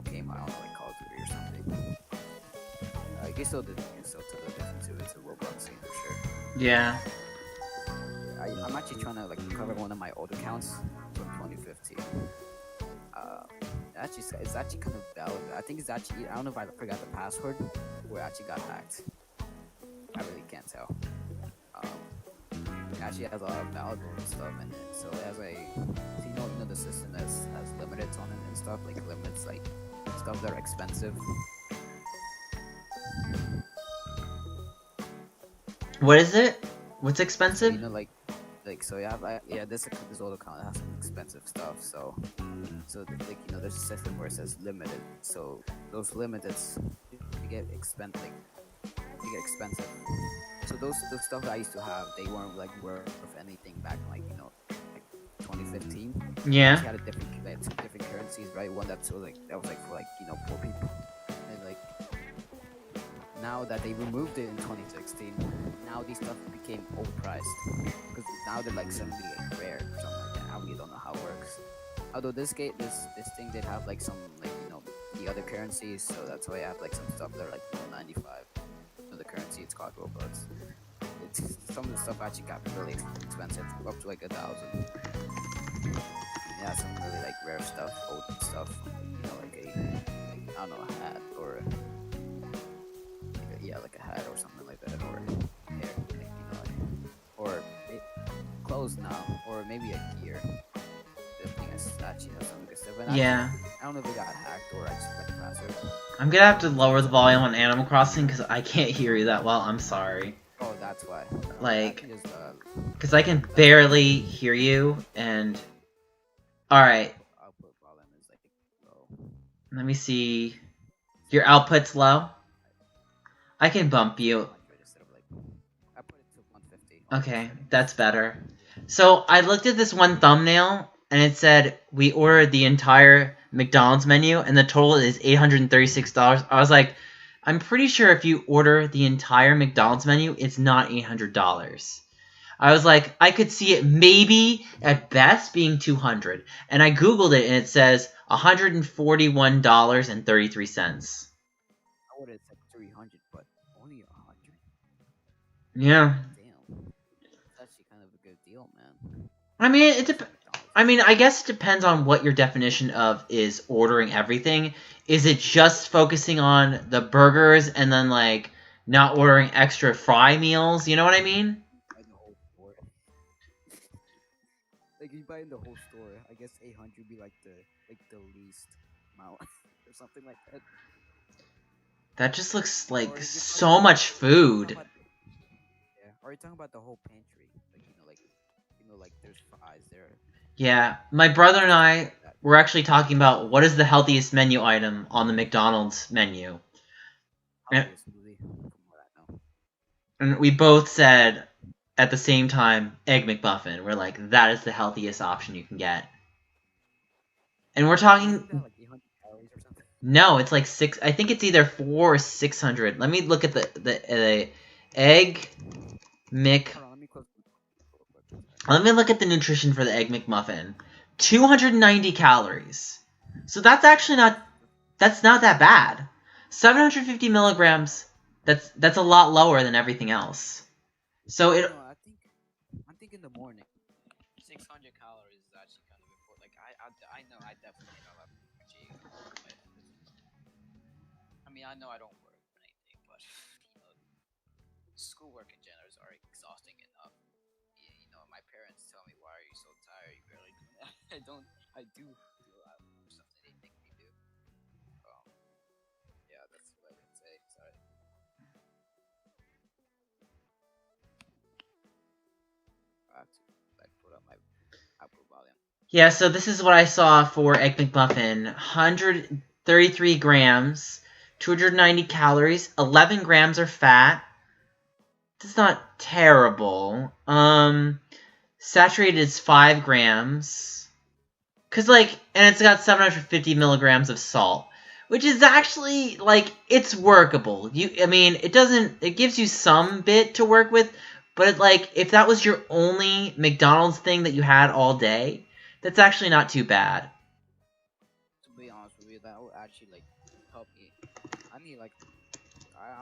game. I don't know, like Call of Duty or something. You can still tell the difference to it's a Roblox game for sure. Yeah. I'm actually trying to like recover one of my old accounts from 2015. It's actually kind of valid. I think it's actually, I don't know if I forgot the password or it actually got hacked. I really can't tell. It actually has a lot of valuable stuff in it. So it has the system has limits on it and stuff, like limits like stuff that are expensive. What is it? What's expensive? So this old account has some expensive stuff. So there's a system where it says limited. So those limiteds get expensive. So those stuff that I used to have, they weren't like worth anything back in like 2015. Yeah. They had different currencies, right? One that was like for poor people, and like now that they removed it in 2016, now these stuff became overpriced because now they're like suddenly like rare or something like that. I really don't know how it works. Although this thing did have like some the other currencies, so that's why I have like some stuff that are like 95. The currency it's called Robux. Some of the stuff actually got really expensive, up to like 1,000. Yeah, some really like rare stuff, old stuff. Like I don't know, a hat or like a hat or something like that, or hair, or clothes now, or maybe a gear. The thing is actually some good stuff. And Yeah. I don't know if it got hacked or I just got the password. I'm gonna have to lower the volume on Animal Crossing because I can't hear you that well. I'm sorry. Oh, that's why. Because I can barely hear you, and... Alright. Output volume is like low. Let me see. Your output's low? I can bump you. I put it to 150. Okay, that's better. So, I looked at this one thumbnail, and it said, we ordered the entire McDonald's menu, and the total is $836. I was like, I'm pretty sure if you order the entire McDonald's menu, it's not $800. I was like, I could see it maybe, at best, being $200. And I googled it, and it says $141.33. I would have said 300, but only 100. Yeah. Damn, that's actually kind of a good deal, man. I mean, I guess it depends on what your definition of is ordering everything. Is it just focusing on the burgers and then, like, not ordering extra fry meals? You know what I mean? Like you buy in the whole store. I guess 800 would be like the least amount or something like that. That just looks Or like if you're talking so much food. yeah. Or you're talking about the whole pantry, like there's fries there. Yeah, my brother and I were actually talking about what is the healthiest menu item on the McDonald's menu. Probably a smoothie, from what I know. And we both said at the same time, Egg McMuffin. We're like, that is the healthiest option you can get. And we're Isn't that talking. like 800 calories or something? No, it's like six. I think it's either 400 or 600. Let me look at the egg Mc. Hold on, let me close. Let me look at the nutrition for the Egg McMuffin. 290 calories. So that's actually not. That's not that bad. 750 milligrams. That's a lot lower than everything else. So it. No, I think in the morning. 600 calories is actually kind of important. Like I know I definitely need a lot of energy. I mean, I know I don't work or anything, but schoolwork in general is already exhausting enough. My parents tell me, "Why are you so tired? You barely do that." I don't. I do a lot of stuff that they make me do. Um, yeah, that's what I can say. Sorry. I have to like put up my output volume. Yeah, so this is what I saw for Egg McMuffin. 133 grams, 290 calories, 11 grams are fat. That's not terrible. Saturated is 5 grams. And it's got 750 milligrams of salt. Which is actually, it's workable. It gives you some bit to work with, but, if that was your only McDonald's thing that you had all day, that's actually not too bad. To be honest with you, that would actually help me. I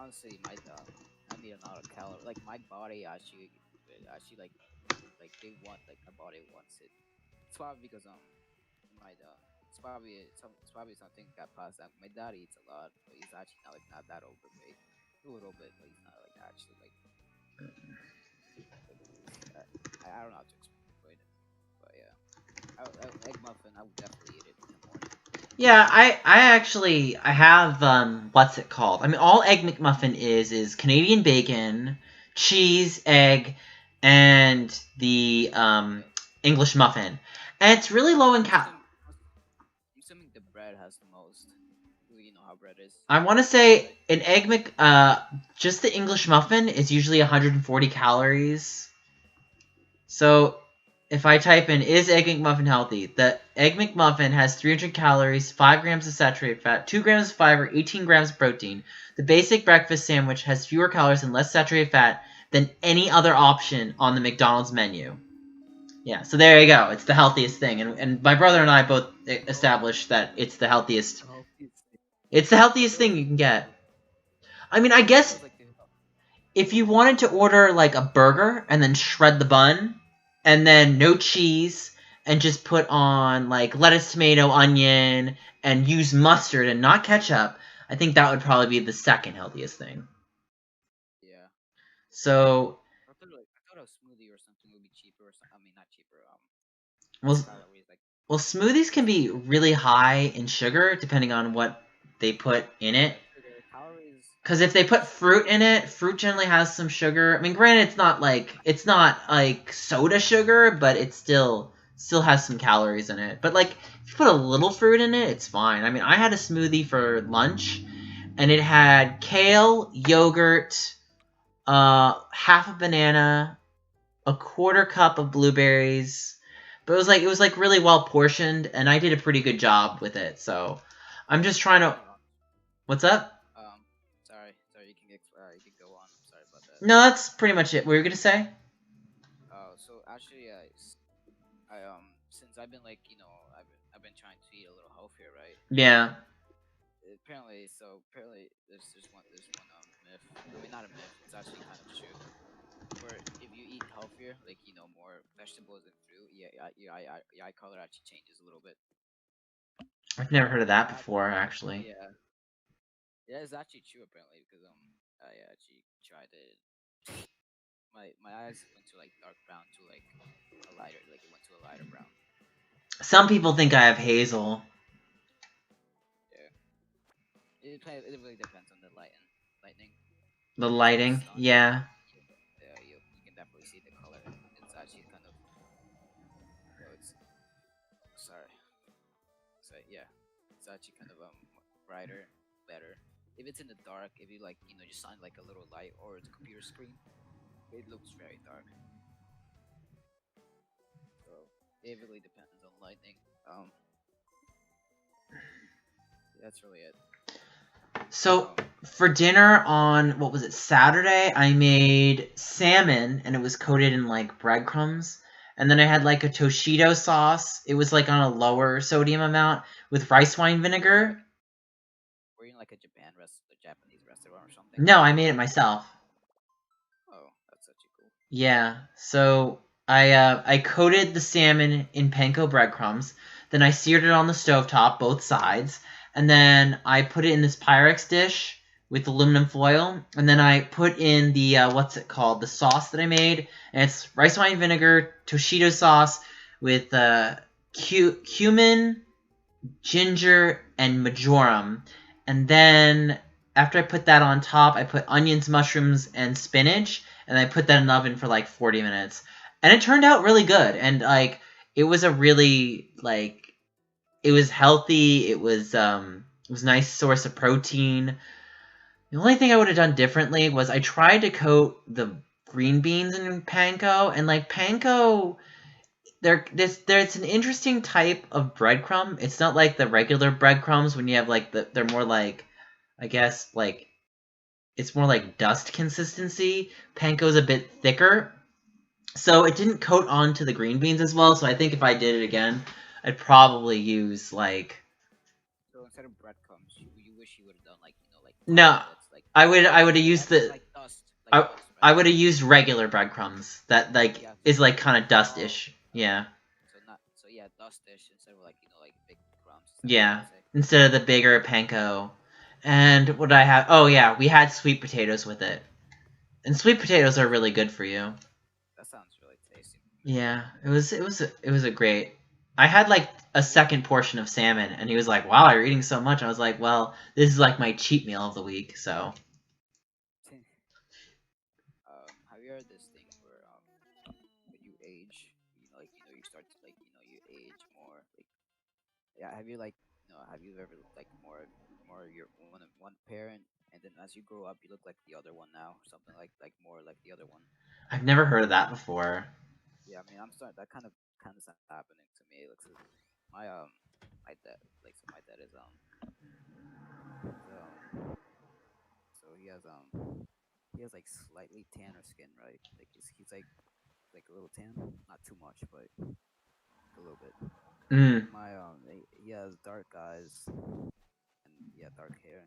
honestly might I need a lot of calories. Like my body actually they want my body wants it. It's probably because my it's probably something got passed down. My dad eats a lot, but he's actually not that overweight. A little bit, but he's not actually I don't know how to explain it, but yeah, egg muffin I would definitely eat it in the morning. Yeah, I have, what's it called? All Egg McMuffin is Canadian bacon, cheese, egg, and the, English muffin. And it's really low in cal- I'm assuming the bread has the most. You know how bread is. I want to say an just the English muffin is usually 140 calories. So, if I type in, is Egg McMuffin healthy? The Egg McMuffin has 300 calories, 5 grams of saturated fat, 2 grams of fiber, 18 grams of protein. The basic breakfast sandwich has fewer calories and less saturated fat than any other option on the McDonald's menu. Yeah, so there you go. It's the healthiest thing. And my brother and I both established that it's the healthiest. It's the healthiest thing you can get. I guess if you wanted to order, a burger and then shred the bun, and then no cheese, and just put on, lettuce, tomato, onion, and use mustard and not ketchup, I think that would probably be the second healthiest thing. Yeah. So, I thought a smoothie or something would be cheaper or something. I mean, not cheaper. well, smoothies can be really high in sugar, depending on what they put in it. Calories. Because if they put fruit in it, fruit generally has some sugar. Granted, it's not like soda sugar, but it still has some calories in it. But if you put a little fruit in it, it's fine. I had a smoothie for lunch, and it had kale, yogurt, half a banana, a quarter cup of blueberries. But it was really well portioned, and I did a pretty good job with it. So I'm just trying to. What's up? Sorry, you can go on. I'm sorry about that. No, that's pretty much it. What were you gonna say? So actually, since I've been I've been trying to eat a little healthier, right? Yeah. Apparently, there's one myth. I mean, not a myth. It's actually kind of true. Where if you eat healthier, more vegetables and fruit, your eye color actually changes a little bit. I've never heard of that before, actually. Yeah, it's actually true apparently because I actually tried it. My eyes went to dark brown to a lighter, it went to a lighter brown. Some people think I have hazel. It really depends on the lightning. The If it's lighting, sun, yeah. yeah, you can definitely see the color. It's actually kind of, it's sorry. So yeah, it's actually kind of brighter, better. If it's in the dark, if you like, just shine like a little light or the computer screen, it looks very dark. So it really depends on lighting. That's really it. So for dinner on, what was it, Saturday, I made salmon and it was coated in like breadcrumbs. And then I had like a Toshido sauce. It was like on a lower sodium amount with rice wine vinegar. Were you in like a Japanese restaurant or something? No, I made it myself. Oh, that's actually cool. Yeah, so I coated the salmon in panko breadcrumbs. Then I seared it on the stovetop, both sides. And then I put it in this Pyrex dish with aluminum foil. And then I put in the, what's it called? The sauce that I made. And it's rice wine vinegar, Toshido sauce with cumin, ginger, and marjoram. And then after I put that on top, I put onions, mushrooms, and spinach. And I put that in the oven for like 40 minutes. And it turned out really good. And like, it was a really, like, it was healthy. It was a nice source of protein. The only thing I would have done differently was I tried to coat the green beans in panko, and like panko, there's an interesting type of breadcrumb. It's not like the regular breadcrumbs when you have like they're more like, I guess, like it's more like dust consistency. Panko's a bit thicker, so it didn't coat onto the green beans as well. So I think if I did it again, I'd probably use like. So instead of breadcrumbs, you wish you would have done like No, like I would have used the like dust, I dust, I right? would have used regular breadcrumbs that like Yeah. is like kind of Oh, dustish. Yeah. so yeah, dustish instead of like like big crumbs. Is that what you're Yeah. trying to say? Instead of the bigger panko. And what did I have? Oh yeah, we had sweet potatoes with it. And sweet potatoes are really good for you. That sounds really tasty. Yeah, it was a great. I had like a second portion of salmon, and he was like, "Wow, you're eating so much." I was like, "Well, this is like my cheat meal of the week." So Have you heard this thing where when you age, you start to you age more. Like, yeah, have you have you ever like more your one parent, and then as you grow up, you look like the other one now, something like more like the other one. I've never heard of that before. Yeah, I mean, I'm starting that kind of happening to me. Like, so my my dad, so my dad is so he has like slightly tanner skin, right? Like he's like a little tan, not too much, but a little bit. Mm. My he has dark eyes and yeah, dark hair.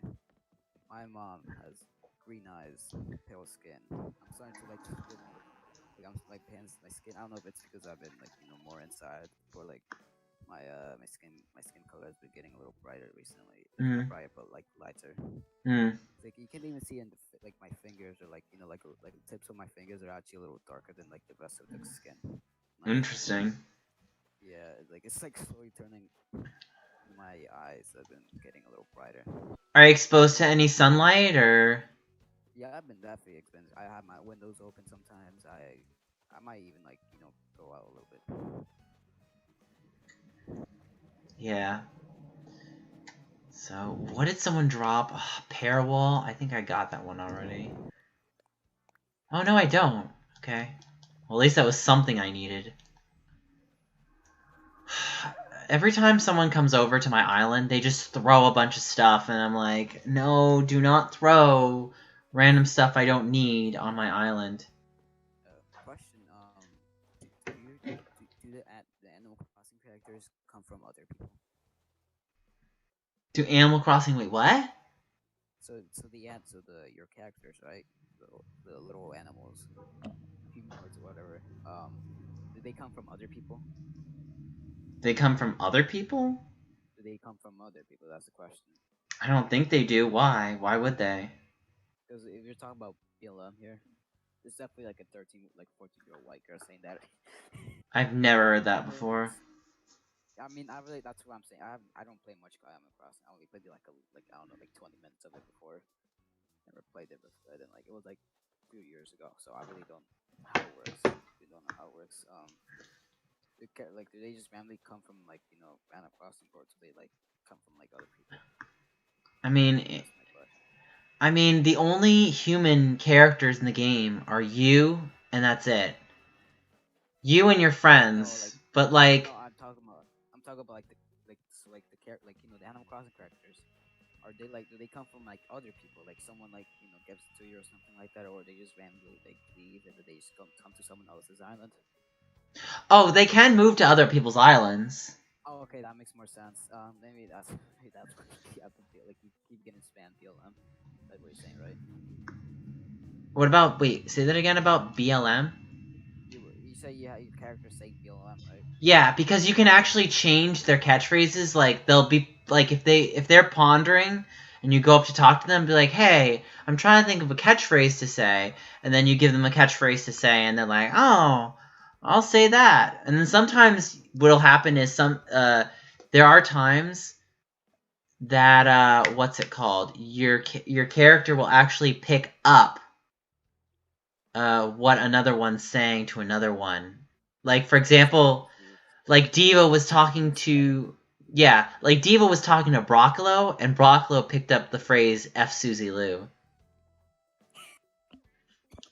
My mom has green eyes, pale skin. I'm starting to like feel more like my skin. I don't know if it's because I've been like more inside, or like my skin color has been getting a little brighter recently. Like not Mm. brighter, but like lighter. Mm. Like you can even see in like my fingers, or like like the tips of my fingers are actually a little darker than like the rest of the skin. Like Interesting. yeah, like it's like slowly turning. My eyes have been getting a little brighter. Are you exposed to any sunlight or? Yeah, I've been definitely expensive. I have my windows open sometimes. I might even like go out a little bit. Yeah. So, what did someone drop? Pear wall? I think I got that one already. Oh, no, I don't. Okay. Well, at least that was something I needed. Every time someone comes over to my island, they just throw a bunch of stuff, and I'm like, no, do not throw random stuff I don't need on my island. Question: do the Animal Crossing characters come from other people? Do Animal Crossing, wait, what? So your characters, right? The little animals, humanoids or whatever. Do they come from other people? They come from other people? Do they come from other people? That's the question. I don't think they do. Why? Why would they? Because if you're talking about BLM here, it's definitely like a 13, like 14-year-old white girl saying that. I've never heard that So before. I mean, I really that's what I'm saying. I don't play much Animal Crossing. I only played like I don't know, like 20 minutes of it before. Never played it before. Then like it was like a few years ago, so I really don't know how it works. We don't know how it works. Like do they just randomly come from like Animal Crossing, or do they like come from like other people? I mean, That's my question. the only human characters in the game are you, and that's it. You and your No, friends, like but like, no, I'm talking about like the character, like the Animal Crossing characters. Are they like do they come from like other people, like someone like gives it to you or something like that, or they just randomly like leave and then they just come to someone else's island? oh, they can move to other people's islands. Oh, okay, that makes more sense. Maybe that's what you have to feel like you keep getting spam BLM. That's what you're saying, right? What about, wait, say that again about BLM? You say you have your character saying BLM, right? Yeah, because you can actually change their catchphrases. Like, they'll be like, if they're pondering and you go up to talk to them, be like, hey, I'm trying to think of a catchphrase to say, and then you give them a catchphrase to say, and they're like, oh, I'll say that. And then sometimes what'll happen is there are times that what's it called? Your character will actually pick up what another one's saying to another one. Like, for example, like Diva was talking to Diva was talking to Broccolo, and Broccolo picked up the phrase "F Susie Lou,"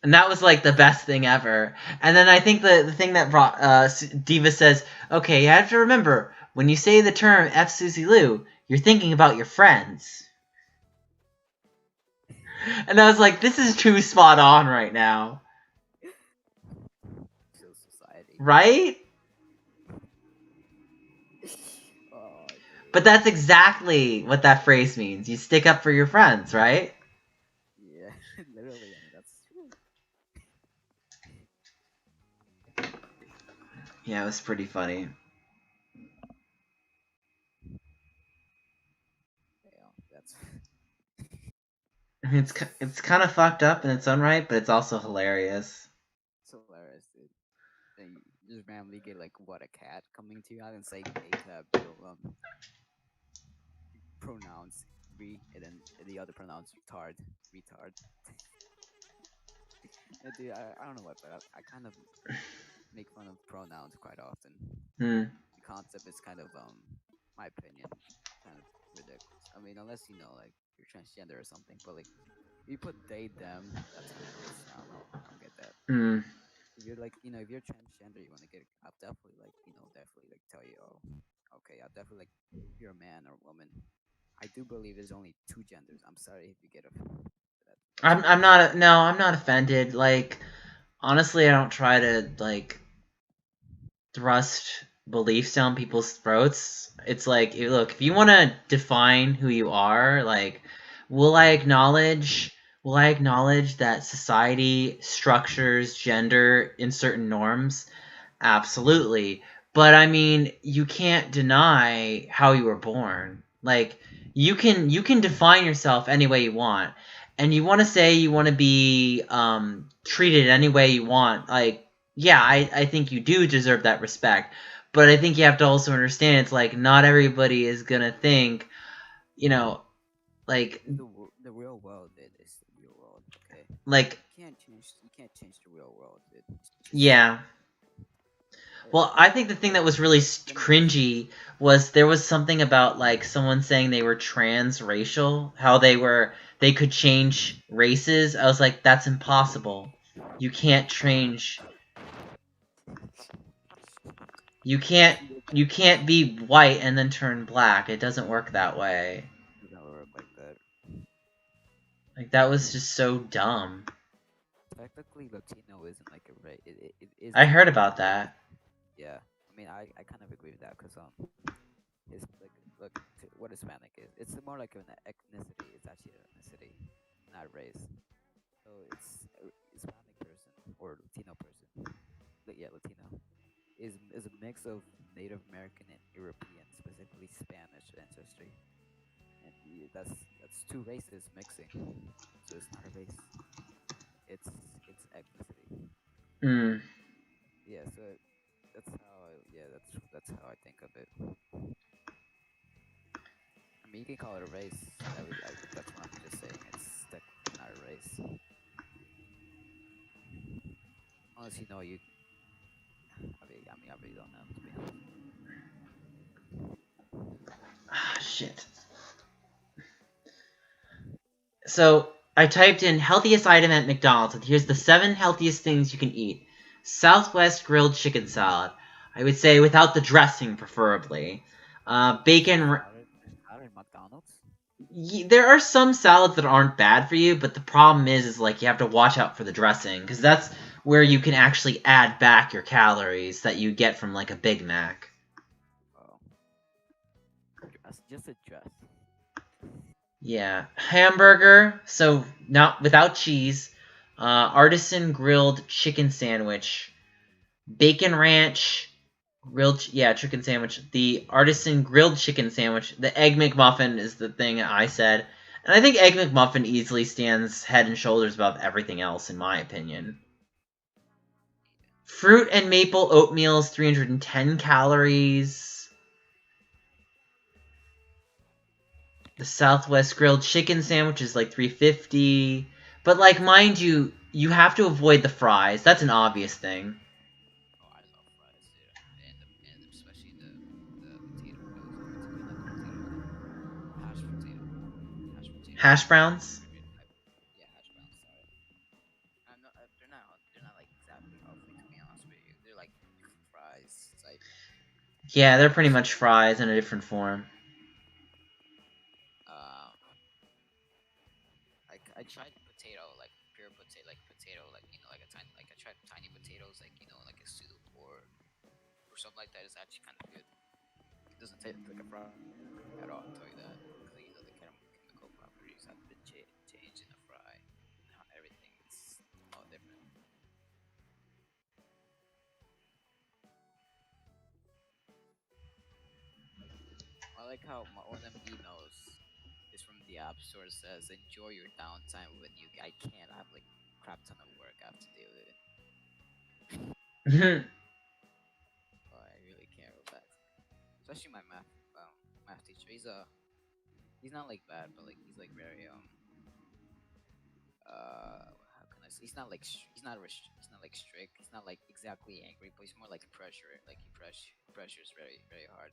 and that was like the best thing ever. And then I think the thing that Diva says, okay, you have to remember when you say the term "F Susie Lou," you're thinking about your friends. And I was like, this is too spot on right now. Chill society. Right? Oh, But that's exactly what that phrase means. You stick up for your friends, right? yeah, literally. I mean, that's true. Yeah, it was pretty funny. Yeah, that's It's kind of fucked up in its own right, but it's also hilarious. it's hilarious, dude. Then you just randomly get like what a cat coming to you out and saying pronouns re and then the other pronouns retard. Yeah, dude, I don't know what, but I kind of make fun of pronouns quite often. Hmm. The concept is kind of my opinion, kind of ridiculous. I mean, unless like you're transgender or something, but like you put they them, that's kind of just I don't know, I don't get that. Hmm. If you're like if you're transgender, you want to get, I'll definitely like definitely like tell you, oh, okay, I'll definitely like if you're a man or woman. I do believe there's only two genders. I'm sorry if you get I'm not no, I'm not offended. Like, honestly, I don't try to like thrust beliefs down people's throats. It's like, look, if you want to define who you are, like, will I acknowledge that society structures gender in certain norms? Absolutely. But I mean, you can't deny how you were born. Like, you can define yourself any way you want. And you want to say you want to be treated any way you want. Like, yeah, I think you do deserve that respect. But I think you have to also understand it's like not everybody is gonna think, like the real world. It is the real world. Okay, like you can't change the real world. It's just, yeah. Well, I think the thing that was really cringy was there was something about like someone saying they were transracial, how they could change races. I was like, that's impossible. You can't change. You can't be white and then turn black. It doesn't work that way. It doesn't work like that. Like, that was just so dumb. Technically, Latino isn't like a race. It is. I heard about that. Yeah, I mean, I kind of agree with that because it's like look what Hispanic is. It's more like an ethnicity. It's actually an ethnicity, not race. So it's a Hispanic person or Latino person. Yeah, Latino is a mix of Native American and European, specifically Spanish ancestry, and that's two races mixing. So it's not a race. It's ethnicity. Hmm. Yeah. So That's how. That's how I think of it. I mean, you can call it a race. That's what I'm just saying. It's technically not a race, unless you know you. I really don't know, to be honest. Ah, shit. So I typed in healthiest item at McDonald's, and here's the 7 healthiest things you can eat. Southwest grilled chicken salad. I would say without the dressing, preferably. Bacon. Salad in McDonald's. There are some salads that aren't bad for you, but the problem is like you have to watch out for the dressing, because that's where you can actually add back your calories that you get from like a Big Mac. Oh, just a dress. Yeah, hamburger. So not without cheese. Artisan grilled chicken sandwich. Bacon ranch grilled chicken sandwich. The artisan grilled chicken sandwich. The egg McMuffin is the thing I said, and I think egg McMuffin easily stands head and shoulders above everything else in my opinion. Fruit and maple oatmeal is 310 calories. The Southwest grilled chicken sandwich is like 350. But like, mind you, you have to avoid the fries. That's an obvious thing. Oh, I love fries, dude. And especially the potatoes. You like the potatoes? Hash potato. Hash potato. Hash browns? Yeah, hash browns. Sorry. I'm not. They're not. They're not like exactly healthy, to be honest with you. They're like fries type. Yeah, they're pretty much fries in a different form. Um, I tried potato, like pure potato, like like a tiny, like I tried tiny potatoes, like like a soup or something like that. It's actually kind of good. It doesn't taste like a fry at all. I'll tell you that. 'Cause, the chemical properties have been changed in the fry, and how everything's all different. I like how one of them emails is from the App Store. Says, "Enjoy your downtime with a new guy." I can't. I have like crap ton of work I have to deal with. Oh, I really can't with that. Especially my math teacher. He's not like bad, but like he's like very how can I say? He's not like strict. He's not like exactly angry, but he's more like pressure. Like pressures very hard.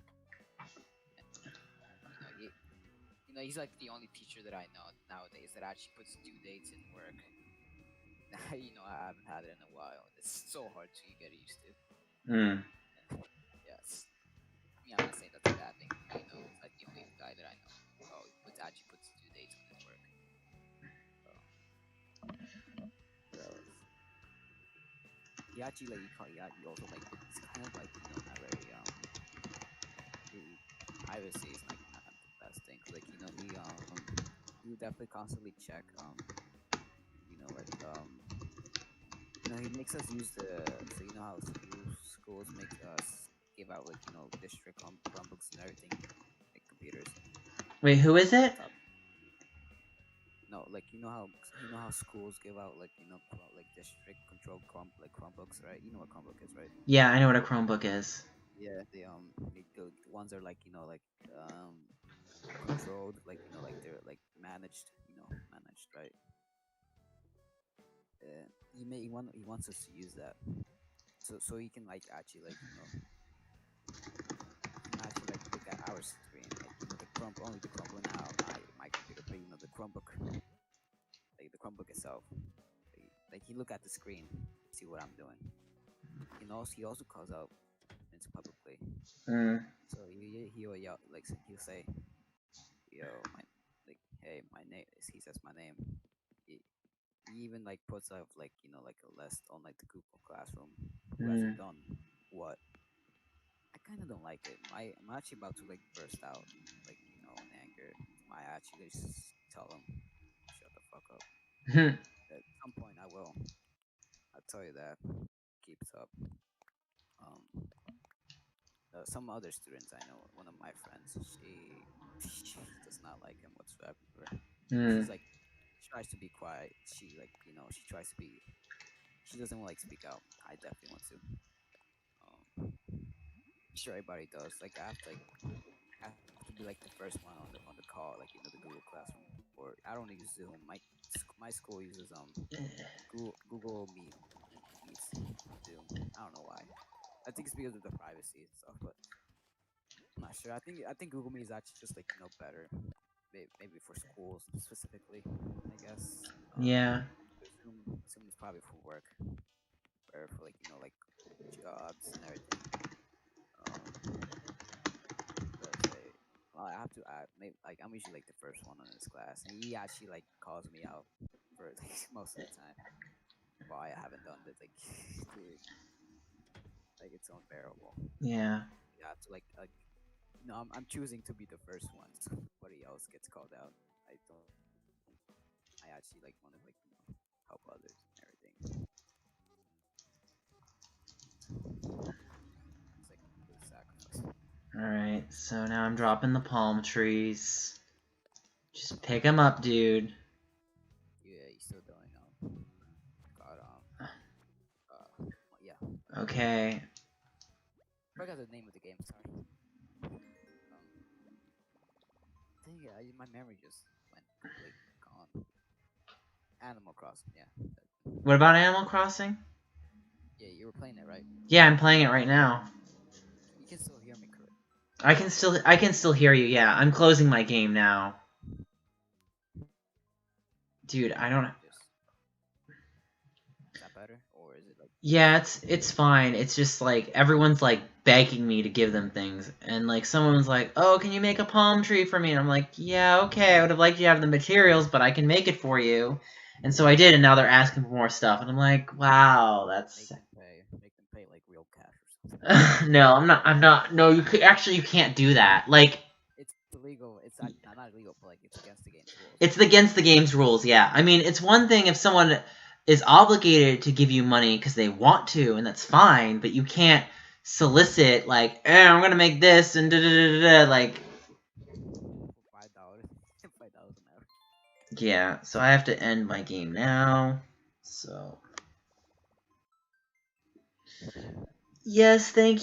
And, he's like the only teacher that I know nowadays that actually puts due dates in work. I haven't had it in a while. It's so hard to get used to. Mm. Yes. I mean, I'm not saying that's a bad thing. It's like the only guy that I know. Oh, actually puts due dates on his work. So, He actually he also like he's kind of like not very I would say it's like not the best thing. Like he would definitely constantly check he makes us use how schools make us give out like district Chromebooks and everything, like computers. Wait, who is it? No, like how schools give out like like district controlled Chromebooks, right? You know what Chromebook is, right? Yeah, I know what a Chromebook is. Yeah, the ones are like controlled, like like they're like managed, right? He wants us to use that, so he can like actually like actually like look at our screen, like the Chromebook now, not my computer, but the Chromebook, like the Chromebook itself. Like he look at the screen, see what I'm doing. He also calls out into publicly. Mm. So he'll yell, like he'll say, "Yo, hey, my name." He says my name. He even like puts up like like a list on like the Google Classroom. Who hasn't done what? I kind of don't like it. I'm actually about to like burst out, like in anger. I actually just tell him, "Shut the fuck up." At some point, I will. I'll tell you that. Keeps up. Um, some other students I know, one of my friends, she does not like him whatsoever. She's like tries to be quiet. She like she tries to be. She doesn't like speak out. I definitely want to. sure everybody does. Like I have to be like the first one on the call, like the Google Classroom. Or I don't use Zoom. My school uses Google Meet meets Zoom. I don't know why. I think it's because of the privacy and stuff, but I'm not sure. I think Google Meet is actually just like better, maybe for schools specifically. I guess. Yeah. Zoom is probably for work, or for like like jobs and everything. Let's say, well, I have to add, maybe like I'm usually like the first one in this class, and he actually like calls me out for like most of the time why I haven't done this. Like, dude, like it's unbearable. Yeah. You have to I'm choosing to be the first one. Somebody else gets called out. I don't. I actually like want to help others and everything. It's like a complete sacrifice. Alright, so now I'm dropping the palm trees. Just pick them up, dude. Yeah, you still doing God, yeah. Okay. I forgot the name of the game. Sorry. Dang it, my memory just went completely gone. Animal Crossing, yeah. What about Animal Crossing? Yeah, you were playing it, right? Yeah, I'm playing it right now. You can still hear me, correct? I can still hear you, yeah. I'm closing my game now. Dude, I don't... Is that better? Or is it like... Yeah, it's fine. It's just like everyone's like begging me to give them things, and like someone's like, "Oh, can you make a palm tree for me?" And I'm like, "Yeah, okay. I would have liked you to have the materials, but I can make it for you." And so I did, and now they're asking for more stuff, and I'm like, "Wow, that's..." Make them pay like real cash or something. No, I'm not. No, you can't do that. Like, it's illegal. It's not illegal, but like it's against the game's rules. it's against the game's rules. Yeah, I mean, it's one thing if someone is obligated to give you money because they want to, and that's fine, but you can't solicit like, I'm gonna make this and like. $5, $5 an hour. Yeah, so I have to end my game now. So yes, thank you.